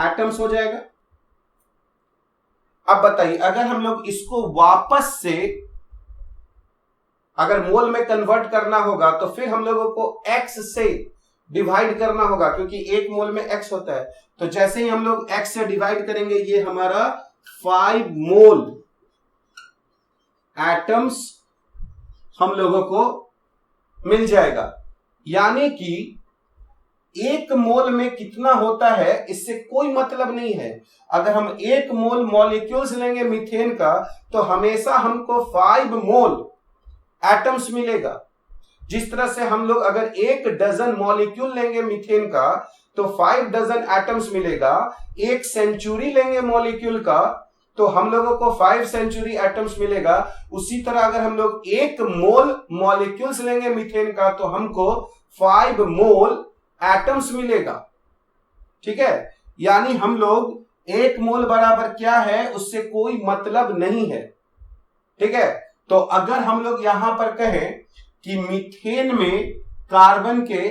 एटम्स हो जाएगा। अब बताइए अगर हम लोग इसको वापस से अगर मोल में कन्वर्ट करना होगा तो फिर हम लोगों को x से डिवाइड करना होगा, क्योंकि एक मोल में x होता है। तो जैसे ही हम लोग x से डिवाइड करेंगे ये हमारा 5 मोल एटम्स हम लोगों को मिल जाएगा। यानी कि एक मोल में कितना होता है इससे कोई मतलब नहीं है। अगर हम एक मोल मॉलिक्यूल्स लेंगे मीथेन का तो हमेशा हमको 5 मोल एटम्स मिलेगा। जिस तरह से हम लोग अगर एक डजन मॉलिक्यूल लेंगे मीथेन का तो 5 डजन एटम्स मिलेगा। एक सेंचुरी लेंगे मॉलिक्यूल का तो हम लोगों को 5 सेंचुरी एटम्स मिलेगा। उसी तरह अगर हम लोग एक मोल मॉलिक्यूल्स लेंगे मीथेन का तो हमको 5 मोल एटम्स मिलेगा। ठीक है, यानी हम लोग एक मोल बराबर क्या है उससे कोई मतलब नहीं है। ठीक है, तो अगर हम लोग यहां पर कहें कि मीथेन में कार्बन के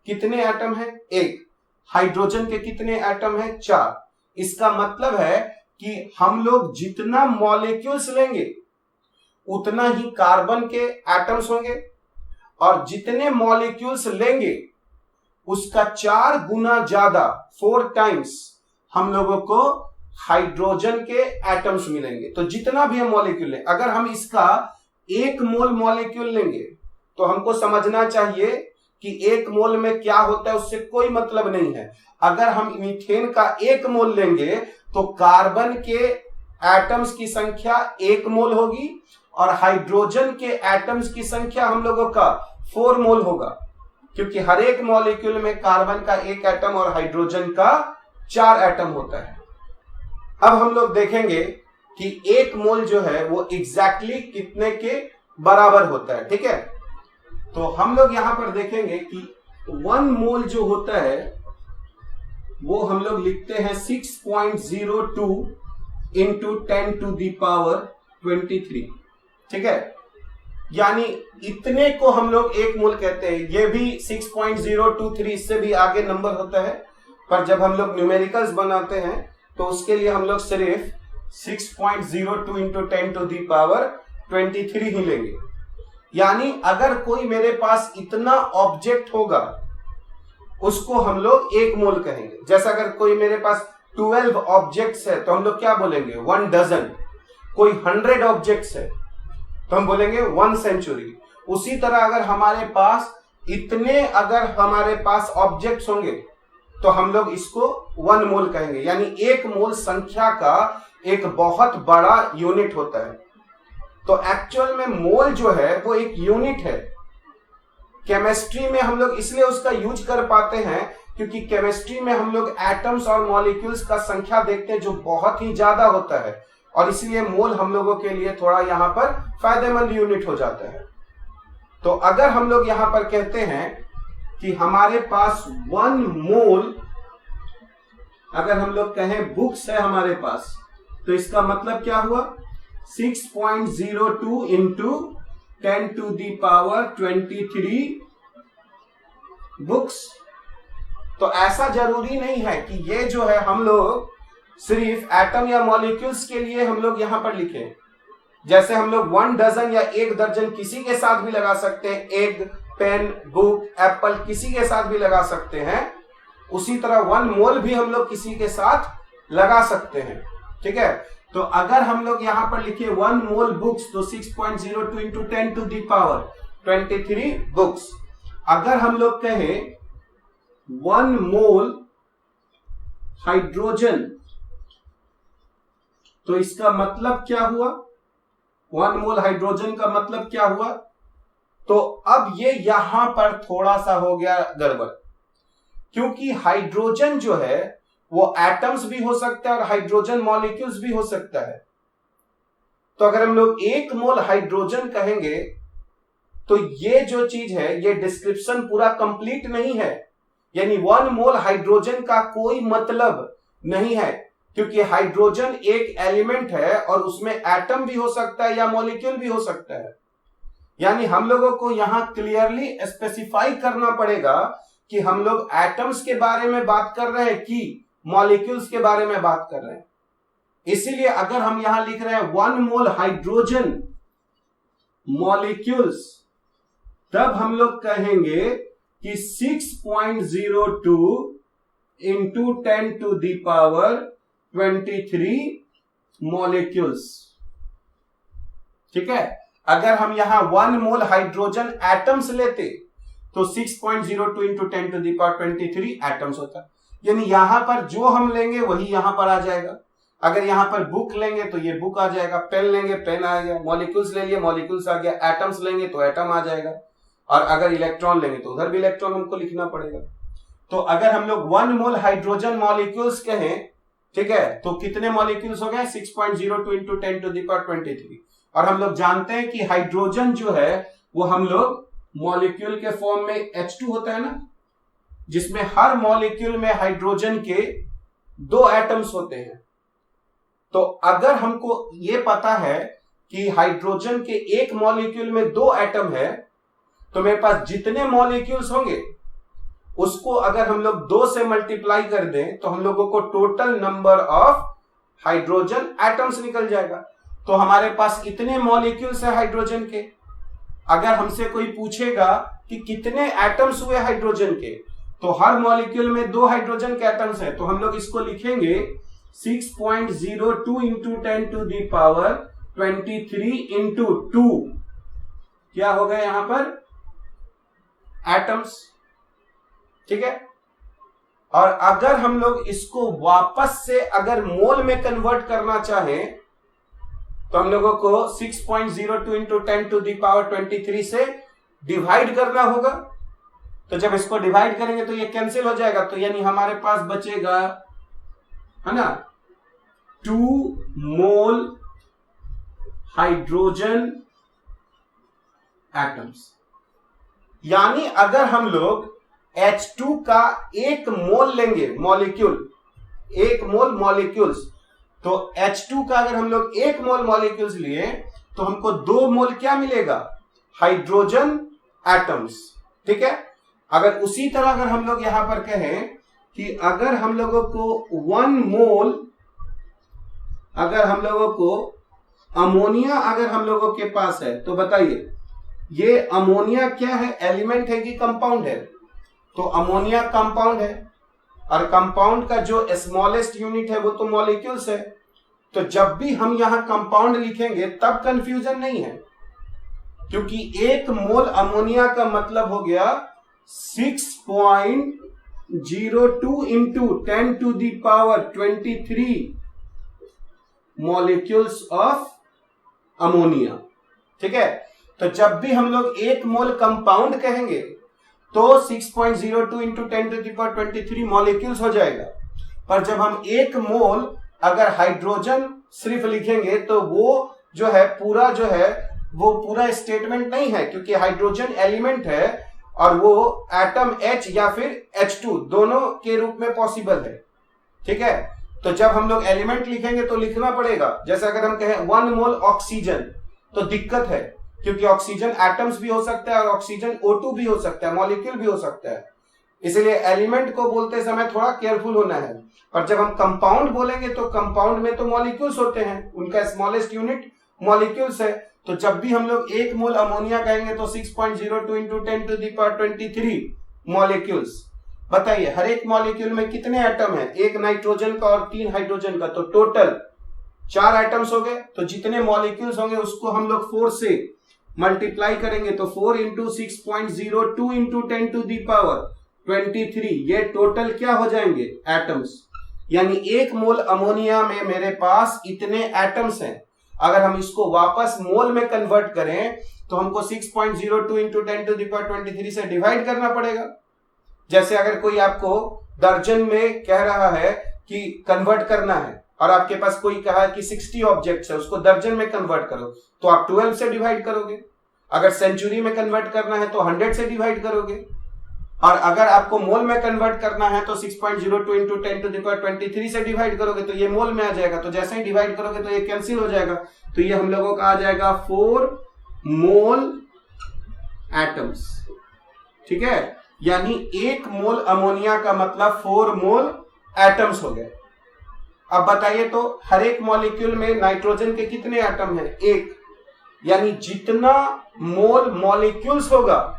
कितने एटम हैं, 1, हाइड्रोजन के कितने एटम हैं, 4, इसका मतलब है कि हम लोग जितना मॉलिक्यूल्स लेंगे उतना ही कार्बन के एटम्स होंगे और जितने मॉलिक्यूल्स लेंगे उसका 4 गुना ज्यादा, 4 टाइम्स हम लोगों को हाइड्रोजन के एटम्स मिलेंगे। तो जितना भी हम मॉलिक्यूल लें, अगर हम इसका 1 मोल मॉलिक्यूल लेंगे तो हमको समझना चाहिए कि 1 मोल में क्या होता है उससे कोई मतलब नहीं है। अगर हम मीथेन का 1 मोल लेंगे तो कार्बन के एटम्स की संख्या 1 मोल होगी और हाइड्रोजन के एटम्स की संख्या हम लोगों का 4 मोल होगा, क्योंकि हर एक मॉलिक्यूल में कार्बन का 1 एटम और हाइड्रोजन का 4 एटम होता है। अब हम लोग देखेंगे कि 1 मोल जो है वो एग्जैक्टली कितने के बराबर होता है। ठीक है, तो हम लोग यहां पर देखेंगे कि 1 मोल जो होता है वो हम लोग लिखते हैं 6.02 इंटू 10 टू दी पावर 23। ठीक है, यानी इतने को हम लोग 1 मोल कहते हैं। ये भी 6.023, इससे भी आगे नंबर होता है, पर जब हम लोग न्यूमेरिकल्स बनाते हैं तो उसके लिए हम लोग सिर्फ 6.02 इंटू 10 टू दी पावर 23 ही लेंगे। यानी अगर कोई मेरे पास इतना ऑब्जेक्ट होगा उसको हम लोग 1 मोल कहेंगे। जैसा अगर कोई मेरे पास 12 ऑब्जेक्ट्स है तो हम लोग क्या बोलेंगे, 1 डजन। कोई 100 ऑब्जेक्ट्स है तो हम बोलेंगे 1 सेंचुरी। उसी तरह अगर हमारे पास हमारे पास ऑब्जेक्ट्स होंगे तो हम लोग इसको 1 मोल कहेंगे, यानी 1 मोल संख्या का एक बहुत बड़ा यूनिट होता है। तो एक्चुअल में मोल जो है वो एक यूनिट है। केमिस्ट्री में हम लोग इसलिए उसका यूज कर पाते हैं क्योंकि केमिस्ट्री में हम लोग एटम्स और मॉलिक्यूल्स का संख्या देखते हैं जो बहुत ही ज्यादा होता है, और इसलिए मोल हम लोगों के लिए थोड़ा यहां पर फायदेमंद यूनिट हो जाता है। तो अगर हम लोग यहां पर कहते हैं कि हमारे पास 1 मोल, अगर हम लोग कहें बुक्स है हमारे पास, तो इसका मतलब क्या हुआ? 6.02 into 10 to the power 23 books. तो ऐसा जरूरी नहीं है कि ये जो है हम लोग सिर्फ एटम या मॉलिक्यूल्स के लिए हम लोग यहां पर लिखें। जैसे हम लोग 1 डजन या 1 दर्जन किसी के साथ भी लगा सकते हैं, एग, पेन, बुक, एप्पल किसी के साथ भी लगा सकते हैं, उसी तरह 1 मोल भी हम लोग किसी के साथ लगा सकते हैं। ठीक है, तो अगर हम लोग यहां पर लिखे 1 मोल बुक्स, तो 6.02 into 10 to the power 23 books. अगर हम लोग कहें 1 मोल हाइड्रोजन, तो इसका मतलब क्या हुआ? 1 मोल हाइड्रोजन का मतलब क्या हुआ? तो अब ये यहां पर थोड़ा सा हो गया गड़बड़, क्योंकि हाइड्रोजन जो है वो एटम्स भी हो सकता है और हाइड्रोजन मॉलिक्यूल्स भी हो सकता है। तो अगर हम लोग 1 मोल हाइड्रोजन कहेंगे तो ये जो चीज है ये डिस्क्रिप्शन पूरा कंप्लीट नहीं है, यानी 1 मोल हाइड्रोजन का कोई मतलब नहीं है, क्योंकि हाइड्रोजन एक एलिमेंट है और उसमें एटम भी हो सकता है या मॉलिक्यूल भी हो सकता है। यानी हम लोगों को यहां क्लियरली स्पेसिफाई करना पड़ेगा कि हम लोग एटम्स के बारे में बात कर रहे हैं कि मॉलिक्यूल्स के बारे में बात कर रहे हैं। इसीलिए अगर हम यहां लिख रहे हैं 1 मोल हाइड्रोजन मॉलिक्यूल्स, तब हम लोग कहेंगे कि 6.02 into 10 to the power 23 molecules. ठीक है, अगर हम यहां 1 मोल हाइड्रोजन एटम्स लेते तो 6.02 into 10 to the power 23 atoms होता, यानी यहां पर जो हम लेंगे वही यहां पर आ जाएगा। अगर यहां पर बुक लेंगे तो ये बुक आ जाएगा, पेन लेंगे पेन आ गया, मॉलिक्यूल्स ले लिए मॉलिक्यूल्स आ गया, एटम्स लेंगे तो एटम आ जाएगा, और अगर इलेक्ट्रॉन लेंगे तो उधर भी इलेक्ट्रॉन हमको लिखना पड़ेगा। तो अगर हम लोग 1 मोल हाइड्रोजन मॉलिक्यूल्स कहें, ठीक है, तो कितने मॉलिक्यूल्स हो गए? 6.02 इंटू 10 to the power 23। और हम लोग जानते हैं कि हाइड्रोजन जो है वो हम लोग मॉलिक्यूल के फॉर्म में H2 होता है ना, जिसमें हर मॉलिक्यूल में हाइड्रोजन के 2 एटम्स होते हैं। तो अगर हमको ये पता है कि हाइड्रोजन के एक मॉलिक्यूल में 2 एटम है, तो मेरे पास जितने मॉलिक्यूल्स होंगे उसको अगर हम लोग 2 से मल्टीप्लाई कर दें तो हम लोगों को total number of hydrogen atoms निकल जाएगा। तो हमारे पास इतने मॉलिक्यूल्स है हाइड्रोजन के। अगर हमसे कोई पूछेगा कि कितने एटम्स हुए हाइड्रोजन के, तो हर मॉलिक्यूल में 2 हाइड्रोजन के एटम्स है, तो हम लोग इसको लिखेंगे 6.02 into 10 to the power 23 into 2। क्या हो गया यहां पर? एटम्स। ठीक है, और अगर हम लोग इसको वापस से अगर मोल में कन्वर्ट करना चाहें तो हम लोगों को 6.02 इंटू 10 to the power 23 से डिवाइड करना होगा। तो जब इसको डिवाइड करेंगे तो ये कैंसिल हो जाएगा, तो यानी हमारे पास बचेगा, है ना, 2 मोल हाइड्रोजन एटम्स। यानी अगर हम लोग H2 का 1 मोल लेंगे मॉलिक्यूल, 1 मोल मॉलिक्यूल्स, तो H2 का अगर हम लोग 1 मोल मॉलिक्यूल्स लिए तो हमको 2 मोल क्या मिलेगा? Hydrogen atoms. ठीक है, अगर उसी तरह अगर हम लोग यहां पर कहें कि अगर हम लोगों को 1 मोल, अगर हम लोगों को अमोनिया अगर हम लोगों के पास है, तो बताइए ये अमोनिया क्या है? एलिमेंट है कि कंपाउंड है? तो अमोनिया कंपाउंड है, और कंपाउंड का जो स्मॉलेस्ट यूनिट है वो तो मॉलिक्यूल्स है। तो जब भी हम यहां कंपाउंड लिखेंगे तब कंफ्यूजन नहीं है, क्योंकि 1 मोल अमोनिया का मतलब हो गया 6.02 into 10 to the power 23 molecules of ammonia. ठीक है, तो जब भी हम लोग 1 मोल कंपाउंड कहेंगे तो 6.02 into 10 to the power 23 molecules हो जाएगा। पर जब हम 1 मोल अगर हाइड्रोजन सिर्फ लिखेंगे तो वो जो है वो पूरा स्टेटमेंट नहीं है, क्योंकि हाइड्रोजन एलिमेंट है और वो एटम H या फिर H2 दोनों के रूप में पॉसिबल है। ठीक है, तो जब हम लोग एलिमेंट लिखेंगे तो लिखना पड़ेगा, जैसे अगर हम कहें 1 मोल ऑक्सीजन तो दिक्कत है, क्योंकि ऑक्सीजन एटम्स भी हो सकता है और ऑक्सीजन O2 भी हो सकता है, मॉलिक्यूल भी हो सकता है। इसलिए एलिमेंट को बोलते समय थोड़ा केयरफुल होना है। और जब हम कंपाउंड बोलेंगे तो कंपाउंड में तो मॉलिक्यूल्स होते हैं, उनका स्मॉलेस्ट यूनिट मॉलिक्यूल्स है। तो जब भी हम लोग 1 मोल अमोनिया कहेंगे तो 6.02 into 10 to the power 23 molecules. बताइए हर एक मॉलिक्यूल में कितने एटम है? 1 नाइट्रोजन का और 3 हाइड्रोजन का, तो टोटल 4 एटम्स हो गए। तो जितने मॉलिक्यूल्स होंगे उसको हम लोग 4 से मल्टीप्लाई करेंगे, तो 4 into 6.02 into 10 to the power 23, ये टोटल क्या हो जाएंगे? एटम्स। यानी 1 मोल अमोनिया में मेरे पास इतने एटम्स हैं। अगर हम इसको वापस मोल में कन्वर्ट करें तो हमको 6.02 इंटू 10 टू द पावर 23 से डिवाइड करना पड़ेगा। जैसे अगर कोई आपको दर्जन में कह रहा है कि कन्वर्ट करना है और आपके पास कोई कहा कि 60 ऑब्जेक्ट्स है, उसको दर्जन में कन्वर्ट करो, तो आप 12 से डिवाइड करोगे। अगर सेंचुरी में कन्वर्ट करना है तो 100 से डिवाइड करोगे। और अगर आपको मोल में कन्वर्ट करना है तो 6.02 इंटू 10 टू द पावर 23 से डिवाइड करोगे तो ये मोल में आ जाएगा। तो जैसे ही डिवाइड करोगे तो ये कैंसिल हो जाएगा, तो ये हम लोगों का आ जाएगा 4 मोल एटम्स। ठीक है, यानी 1 मोल अमोनिया का मतलब 4 मोल एटम्स हो गए। अब बताइए तो हर एक मॉलिक्यूल में नाइट्रोजन के कितने एटम हैं? 1। यानी जितना मोल मॉलिक्यूल्स होगा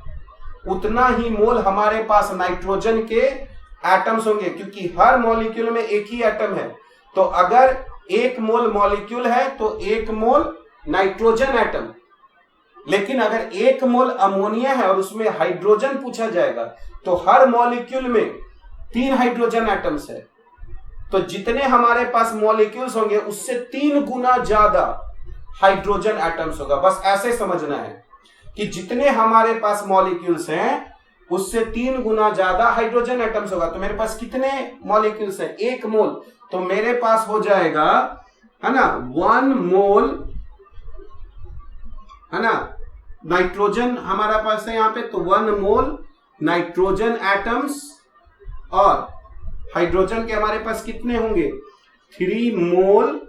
उतना ही मोल हमारे पास नाइट्रोजन के एटम्स होंगे, क्योंकि हर मॉलिक्यूल में एक ही एटम है। तो अगर 1 मोल मॉलिक्यूल है तो 1 मोल नाइट्रोजन एटम। लेकिन अगर 1 मोल अमोनिया है और उसमें हाइड्रोजन पूछा जाएगा तो हर मॉलिक्यूल में 3 हाइड्रोजन एटम्स है। तो जितने हमारे पास मॉलिक्यूल्स होंगे उससे 3 गुना ज्यादा हाइड्रोजन एटम्स होगा। बस ऐसे समझना है कि जितने हमारे पास मॉलिक्यूल्स हैं उससे 3 गुना ज्यादा हाइड्रोजन एटम्स होगा। तो मेरे पास कितने मॉलिक्यूल्स हैं? 1 मोल। तो मेरे पास हो जाएगा, है ना, 1 मोल, है ना, नाइट्रोजन हमारा पास है यहां पे, तो 1 मोल नाइट्रोजन एटम्स। और हाइड्रोजन के हमारे पास कितने होंगे? 3 मोल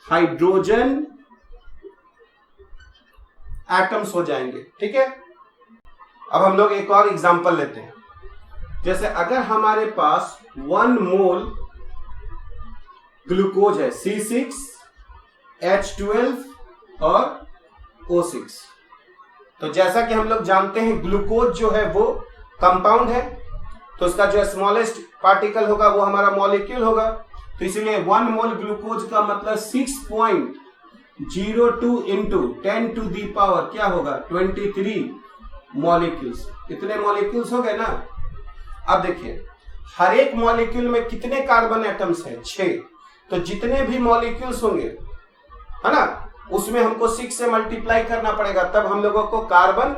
हाइड्रोजन एटम्स हो जाएंगे। ठीक है, अब हम लोग एक और एग्जांपल लेते हैं। जैसे अगर हमारे पास 1 मोल ग्लूकोज है, C6H12 और O6। तो जैसा कि हम लोग जानते हैं ग्लूकोज जो है वो कंपाउंड है, तो उसका जो स्मॉलेस्ट पार्टिकल होगा वो हमारा मॉलिक्यूल होगा। तो इसीलिए 1 मोल ग्लूकोज का मतलब 6.02 इंटू 10 टू दी पावर क्या होगा? 23 मॉलिक्यूल्स। कितने मॉलिक्यूल्स हो गए ना? अब देखिए हर एक मॉलिक्यूल में कितने कार्बन एटम्स हैं? 6। तो जितने भी मॉलिक्यूल्स होंगे, है ना, उसमें हमको 6 से मल्टीप्लाई करना पड़ेगा, तब हम लोगों को कार्बन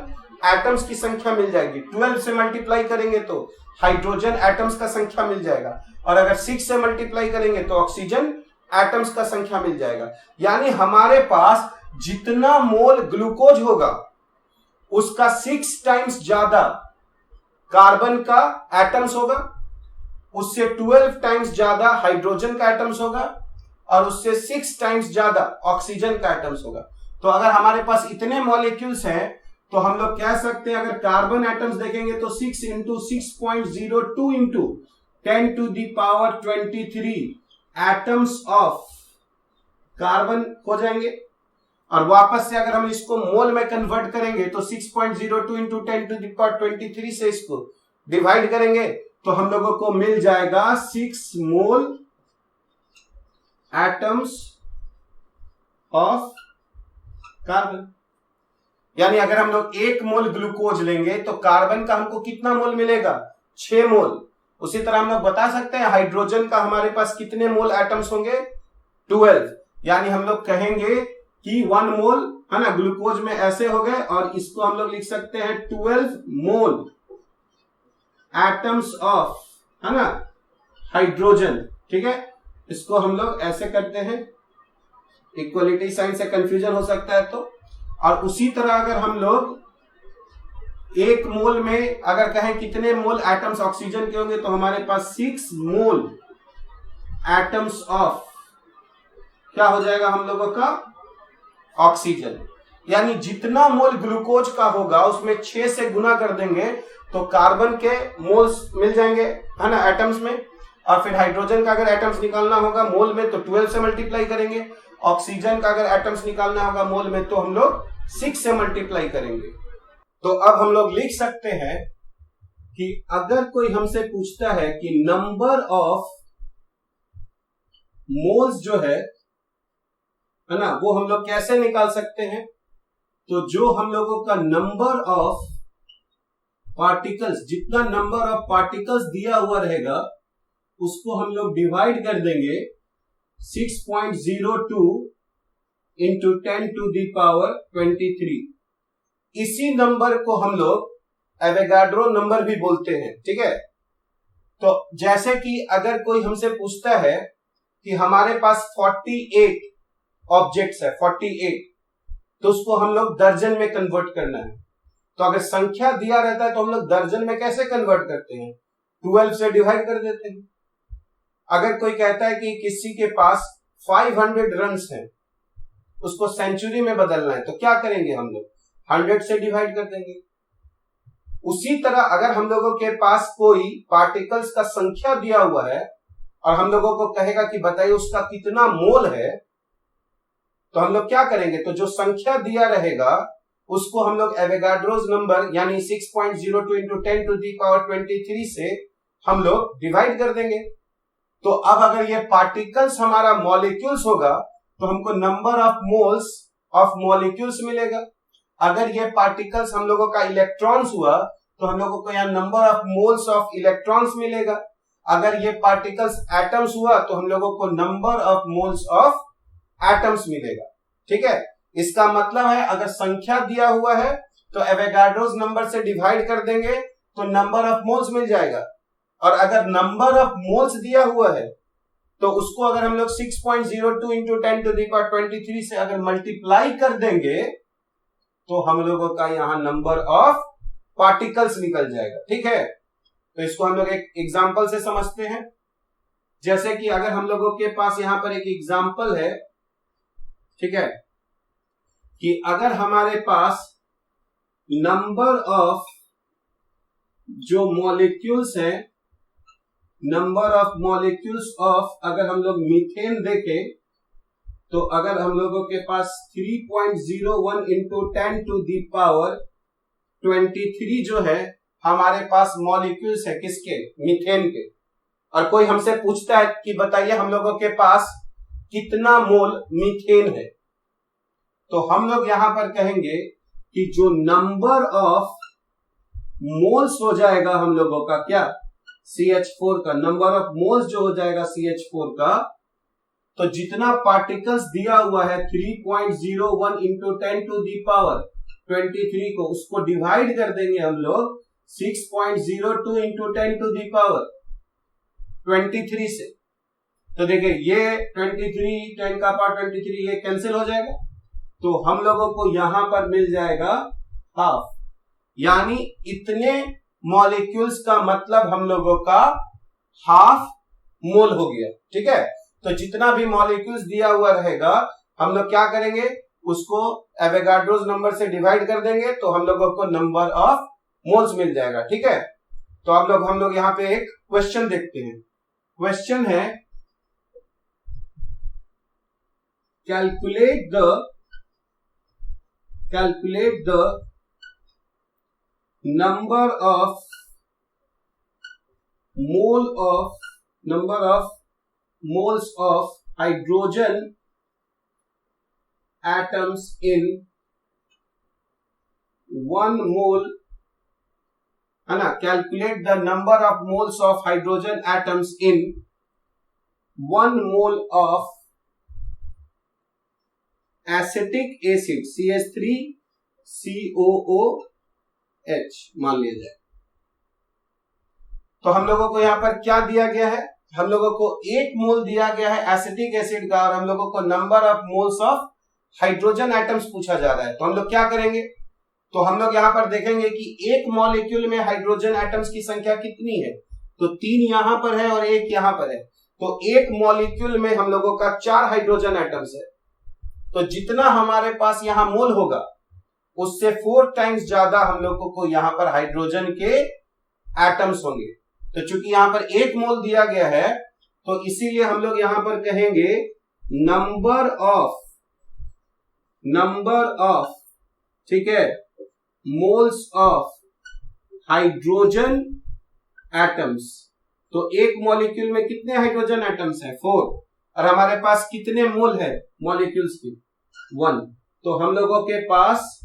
एटम्स की संख्या मिल जाएगी। 12 से मल्टीप्लाई करेंगे तो हाइड्रोजन एटम्स का संख्या मिल जाएगा, और अगर 6 से मल्टीप्लाई करेंगे तो ऑक्सीजन एटम्स का संख्या मिल जाएगा। यानी हमारे पास जितना मोल ग्लूकोज होगा उसका 6 टाइम्स ज्यादा कार्बन का एटम्स होगा, उससे 12 टाइम्स ज्यादा हाइड्रोजन का एटम्स होगा, और उससे 6 टाइम्स ज्यादा ऑक्सीजन का एटम्स होगा। तो अगर हमारे पास इतने मॉलिक्यूल्स हैं तो हम लोग कह सकते हैं, अगर कार्बन एटम्स देखेंगे तो 6 into 6.02 into 10 to the power 23 atoms of carbon हो जाएंगे। और वापस से अगर हम इसको मोल में कन्वर्ट करेंगे तो 6.02 इंटू 10 टू दी पावर 23 से इसको डिवाइड करेंगे तो हम लोगों को मिल जाएगा 6 मोल एटम्स ऑफ कार्बन। यानी अगर हम लोग 1 मोल ग्लूकोज लेंगे तो कार्बन का हमको कितना मोल मिलेगा? 6 मोल। उसी तरह हम लोग बता सकते हैं हाइड्रोजन का हमारे पास कितने मोल एटम्स होंगे? 12। यानी हम लोग कहेंगे कि 1 मोल है ना ग्लूकोज में ऐसे हो गए, और इसको हम लोग लिख सकते हैं 12 मोल एटम्स ऑफ, है ना, हाइड्रोजन। ठीक है, इसको हम लोग ऐसे करते हैं, इक्वलिटी साइन से कंफ्यूजन हो सकता है तो। और उसी तरह अगर हम लोग 1 मोल में अगर कहें कितने मोल एटम्स ऑक्सीजन के होंगे, तो हमारे पास 6 मोल एटम्स ऑफ क्या हो जाएगा हम लोगों का? ऑक्सीजन। यानी जितना मोल ग्लूकोज का होगा उसमें 6 से गुना कर देंगे तो कार्बन के मोल्स मिल जाएंगे, है ना, एटम्स में। और फिर हाइड्रोजन का अगर एटम्स निकालना होगा मोल में तो 12 से मल्टीप्लाई करेंगे। ऑक्सीजन का अगर एटम्स निकालना होगा मोल में तो हम लोग 6 से मल्टीप्लाई करेंगे। तो अब हम लोग लिख सकते हैं कि अगर कोई हमसे पूछता है कि नंबर ऑफ मोल्स जो है ना, वो हम लोग कैसे निकाल सकते हैं? तो जो हम लोगों का नंबर ऑफ पार्टिकल्स, जितना नंबर ऑफ पार्टिकल्स दिया हुआ रहेगा उसको हम लोग डिवाइड कर देंगे 6.02 इंटू 10 टू दी पावर 23। इसी नंबर को हम लोग एवोगाड्रो नंबर भी बोलते हैं। ठीक है, तो जैसे कि अगर कोई हमसे पूछता है कि हमारे पास 48 ऑब्जेक्ट्स है, 48, तो उसको हम लोग दर्जन में कन्वर्ट करना है। तो अगर संख्या दिया रहता है तो हम लोग दर्जन में कैसे कन्वर्ट करते हैं? 12 से डिवाइड कर देते हैं। अगर कोई कहता है कि किसी के पास 500 रन्स हैं, उसको सेंचुरी में बदलना है, तो क्या करेंगे हम लोग? 100 से डिवाइड कर देंगे। उसी तरह अगर हम लोगों के पास कोई पार्टिकल्स का संख्या दिया हुआ है और हम लोगों को कहेगा कि बताइए उसका कितना मोल है, तो हम लोग क्या करेंगे? तो जो संख्या दिया रहेगा उसको हम लोग एवोगाड्रोस नंबर यानी 6.02 इंटू 10 टू दी पावर 23 से हम लोग डिवाइड कर देंगे। तो अब अगर ये पार्टिकल्स हमारा मॉलिक्यूल्स होगा तो हमको number of moles of molecules मिलेगा। अगर ये पार्टिकल्स हम लोगों का इलेक्ट्रॉन्स हुआ तो हम लोगों को यहाँ number of moles of electrons मिलेगा। अगर ये पार्टिकल्स एटम्स हुआ तो हम लोगों को number of moles of atoms मिलेगा। ठीक है, इसका मतलब है अगर संख्या दिया हुआ है तो एवोगाड्रोस नंबर से डिवाइड कर देंगे तो नंबर ऑफ मोल्स मिल जाएगा, और अगर नंबर ऑफ मोल्स दिया हुआ है तो उसको अगर हम लोग 6.02 इंटू 10 टू दी पावर 23 से अगर मल्टीप्लाई कर देंगे तो हम लोगों का यहां नंबर ऑफ पार्टिकल्स निकल जाएगा। ठीक है, तो इसको हम लोग एक एग्जांपल से समझते हैं। जैसे कि अगर हम लोगों के पास यहां पर एक एग्जांपल है, ठीक है, कि अगर हमारे पास नंबर ऑफ जो मॉलिक्यूल्स हैं, नंबर ऑफ मॉलिक्यूल्स ऑफ अगर हम लोग मीथेन देखें तो अगर हम लोगों के पास 3.01 इंटू 10 टू दी पावर 23 जो है हमारे पास मॉलिक्यूल्स है, किसके? मीथेन के। और कोई हमसे पूछता है कि बताइए हम लोगों के पास कितना मोल मीथेन है, तो हम लोग यहां पर कहेंगे कि जो नंबर ऑफ मोल्स हो जाएगा हम लोगों का क्या? CH4 का नंबर ऑफ मोल्स जो हो जाएगा CH4 का, तो जितना पार्टिकल्स दिया हुआ है 3.01 इंटू 10 टू दी पावर 23 को, उसको डिवाइड कर देंगे हम लोग 6.02 इंटू 10 टू दी पावर 23 से। तो देखिए ये 23 10 का पावर 23 ये कैंसिल हो जाएगा, तो हम लोगों को यहां पर मिल जाएगा हाफ। यानी इतने मॉलिक्यूल्स का मतलब हम लोगों का हाफ मोल हो गया। ठीक है, तो जितना भी मॉलिक्यूल्स दिया हुआ रहेगा हम लोग क्या करेंगे? उसको एवोगाड्रोस नंबर से डिवाइड कर देंगे तो हम लोगों को नंबर ऑफ मोल्स मिल जाएगा। ठीक है, तो अब हम लोग यहां पे एक क्वेश्चन देखते हैं। क्वेश्चन है calculate the number of moles of hydrogen atoms in 1 मोल, है ना, calculate the number of moles of hydrogen atoms in 1 mole of acetic acid CH3COOH मान लिया जाए। तो हम लोगों को यहां पर क्या दिया गया है, हम लोगों को 1 मोल दिया गया है एसिटिक एसिड का, और हम लोगों को number of moles of hydrogen atoms पूछा जा रहा है। तो हम लोग क्या करेंगे, तो हम लोग यहां पर देखेंगे कि एक मॉलिक्यूल में हाइड्रोजन एटम्स की संख्या कितनी है। तो 3 यहां पर है और 1 यहां पर है। तो एक मॉलिक्यूल में हम लोगों का 4 हाइड्रोजन एटम्स है। तो जितना हमारे पास यहां मोल होगा उससे 4 टाइम्स ज्यादा हम लोगों को यहां पर हाइड्रोजन के एटम्स होंगे। तो चूंकि यहां पर 1 मोल दिया गया है तो इसीलिए हम लोग यहां पर कहेंगे नंबर ऑफ, ठीक है, मोल्स ऑफ हाइड्रोजन एटम्स। तो एक मॉलिक्यूल में कितने हाइड्रोजन एटम्स हैं, 4, और हमारे पास कितने मोल है मॉलिक्यूल्स की, 1। तो हम लोगों के पास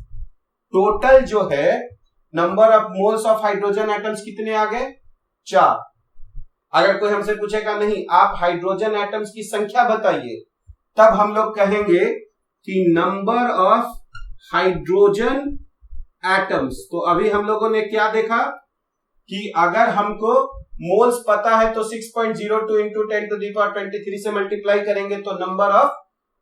टोटल जो है number of moles of hydrogen atoms कितने आ गए, 4। अगर कोई हमसे पूछेगा नहीं आप हाइड्रोजन एटम्स की संख्या बताइए, तब हम लोग कहेंगे कि नंबर ऑफ हाइड्रोजन एटम्स। तो अभी हम लोगों ने क्या देखा कि अगर हमको मोल्स पता है तो 6.02 इंटू 10⁻23 से मल्टीप्लाई करेंगे तो नंबर ऑफ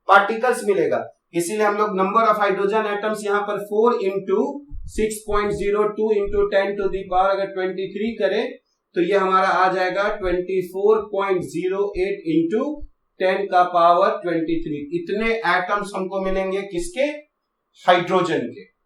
पार्टिकल्स मिलेगा। इसीलिए हम लोग नंबर ऑफ हाइड्रोजन एटम्स यहां पर 4 इंटू 6.02 इंटू 10⁻23 करें तो ये हमारा आ जाएगा 24.08 इंटू 10⁻23। इतने एटम्स हमको मिलेंगे किसके, हाइड्रोजन के।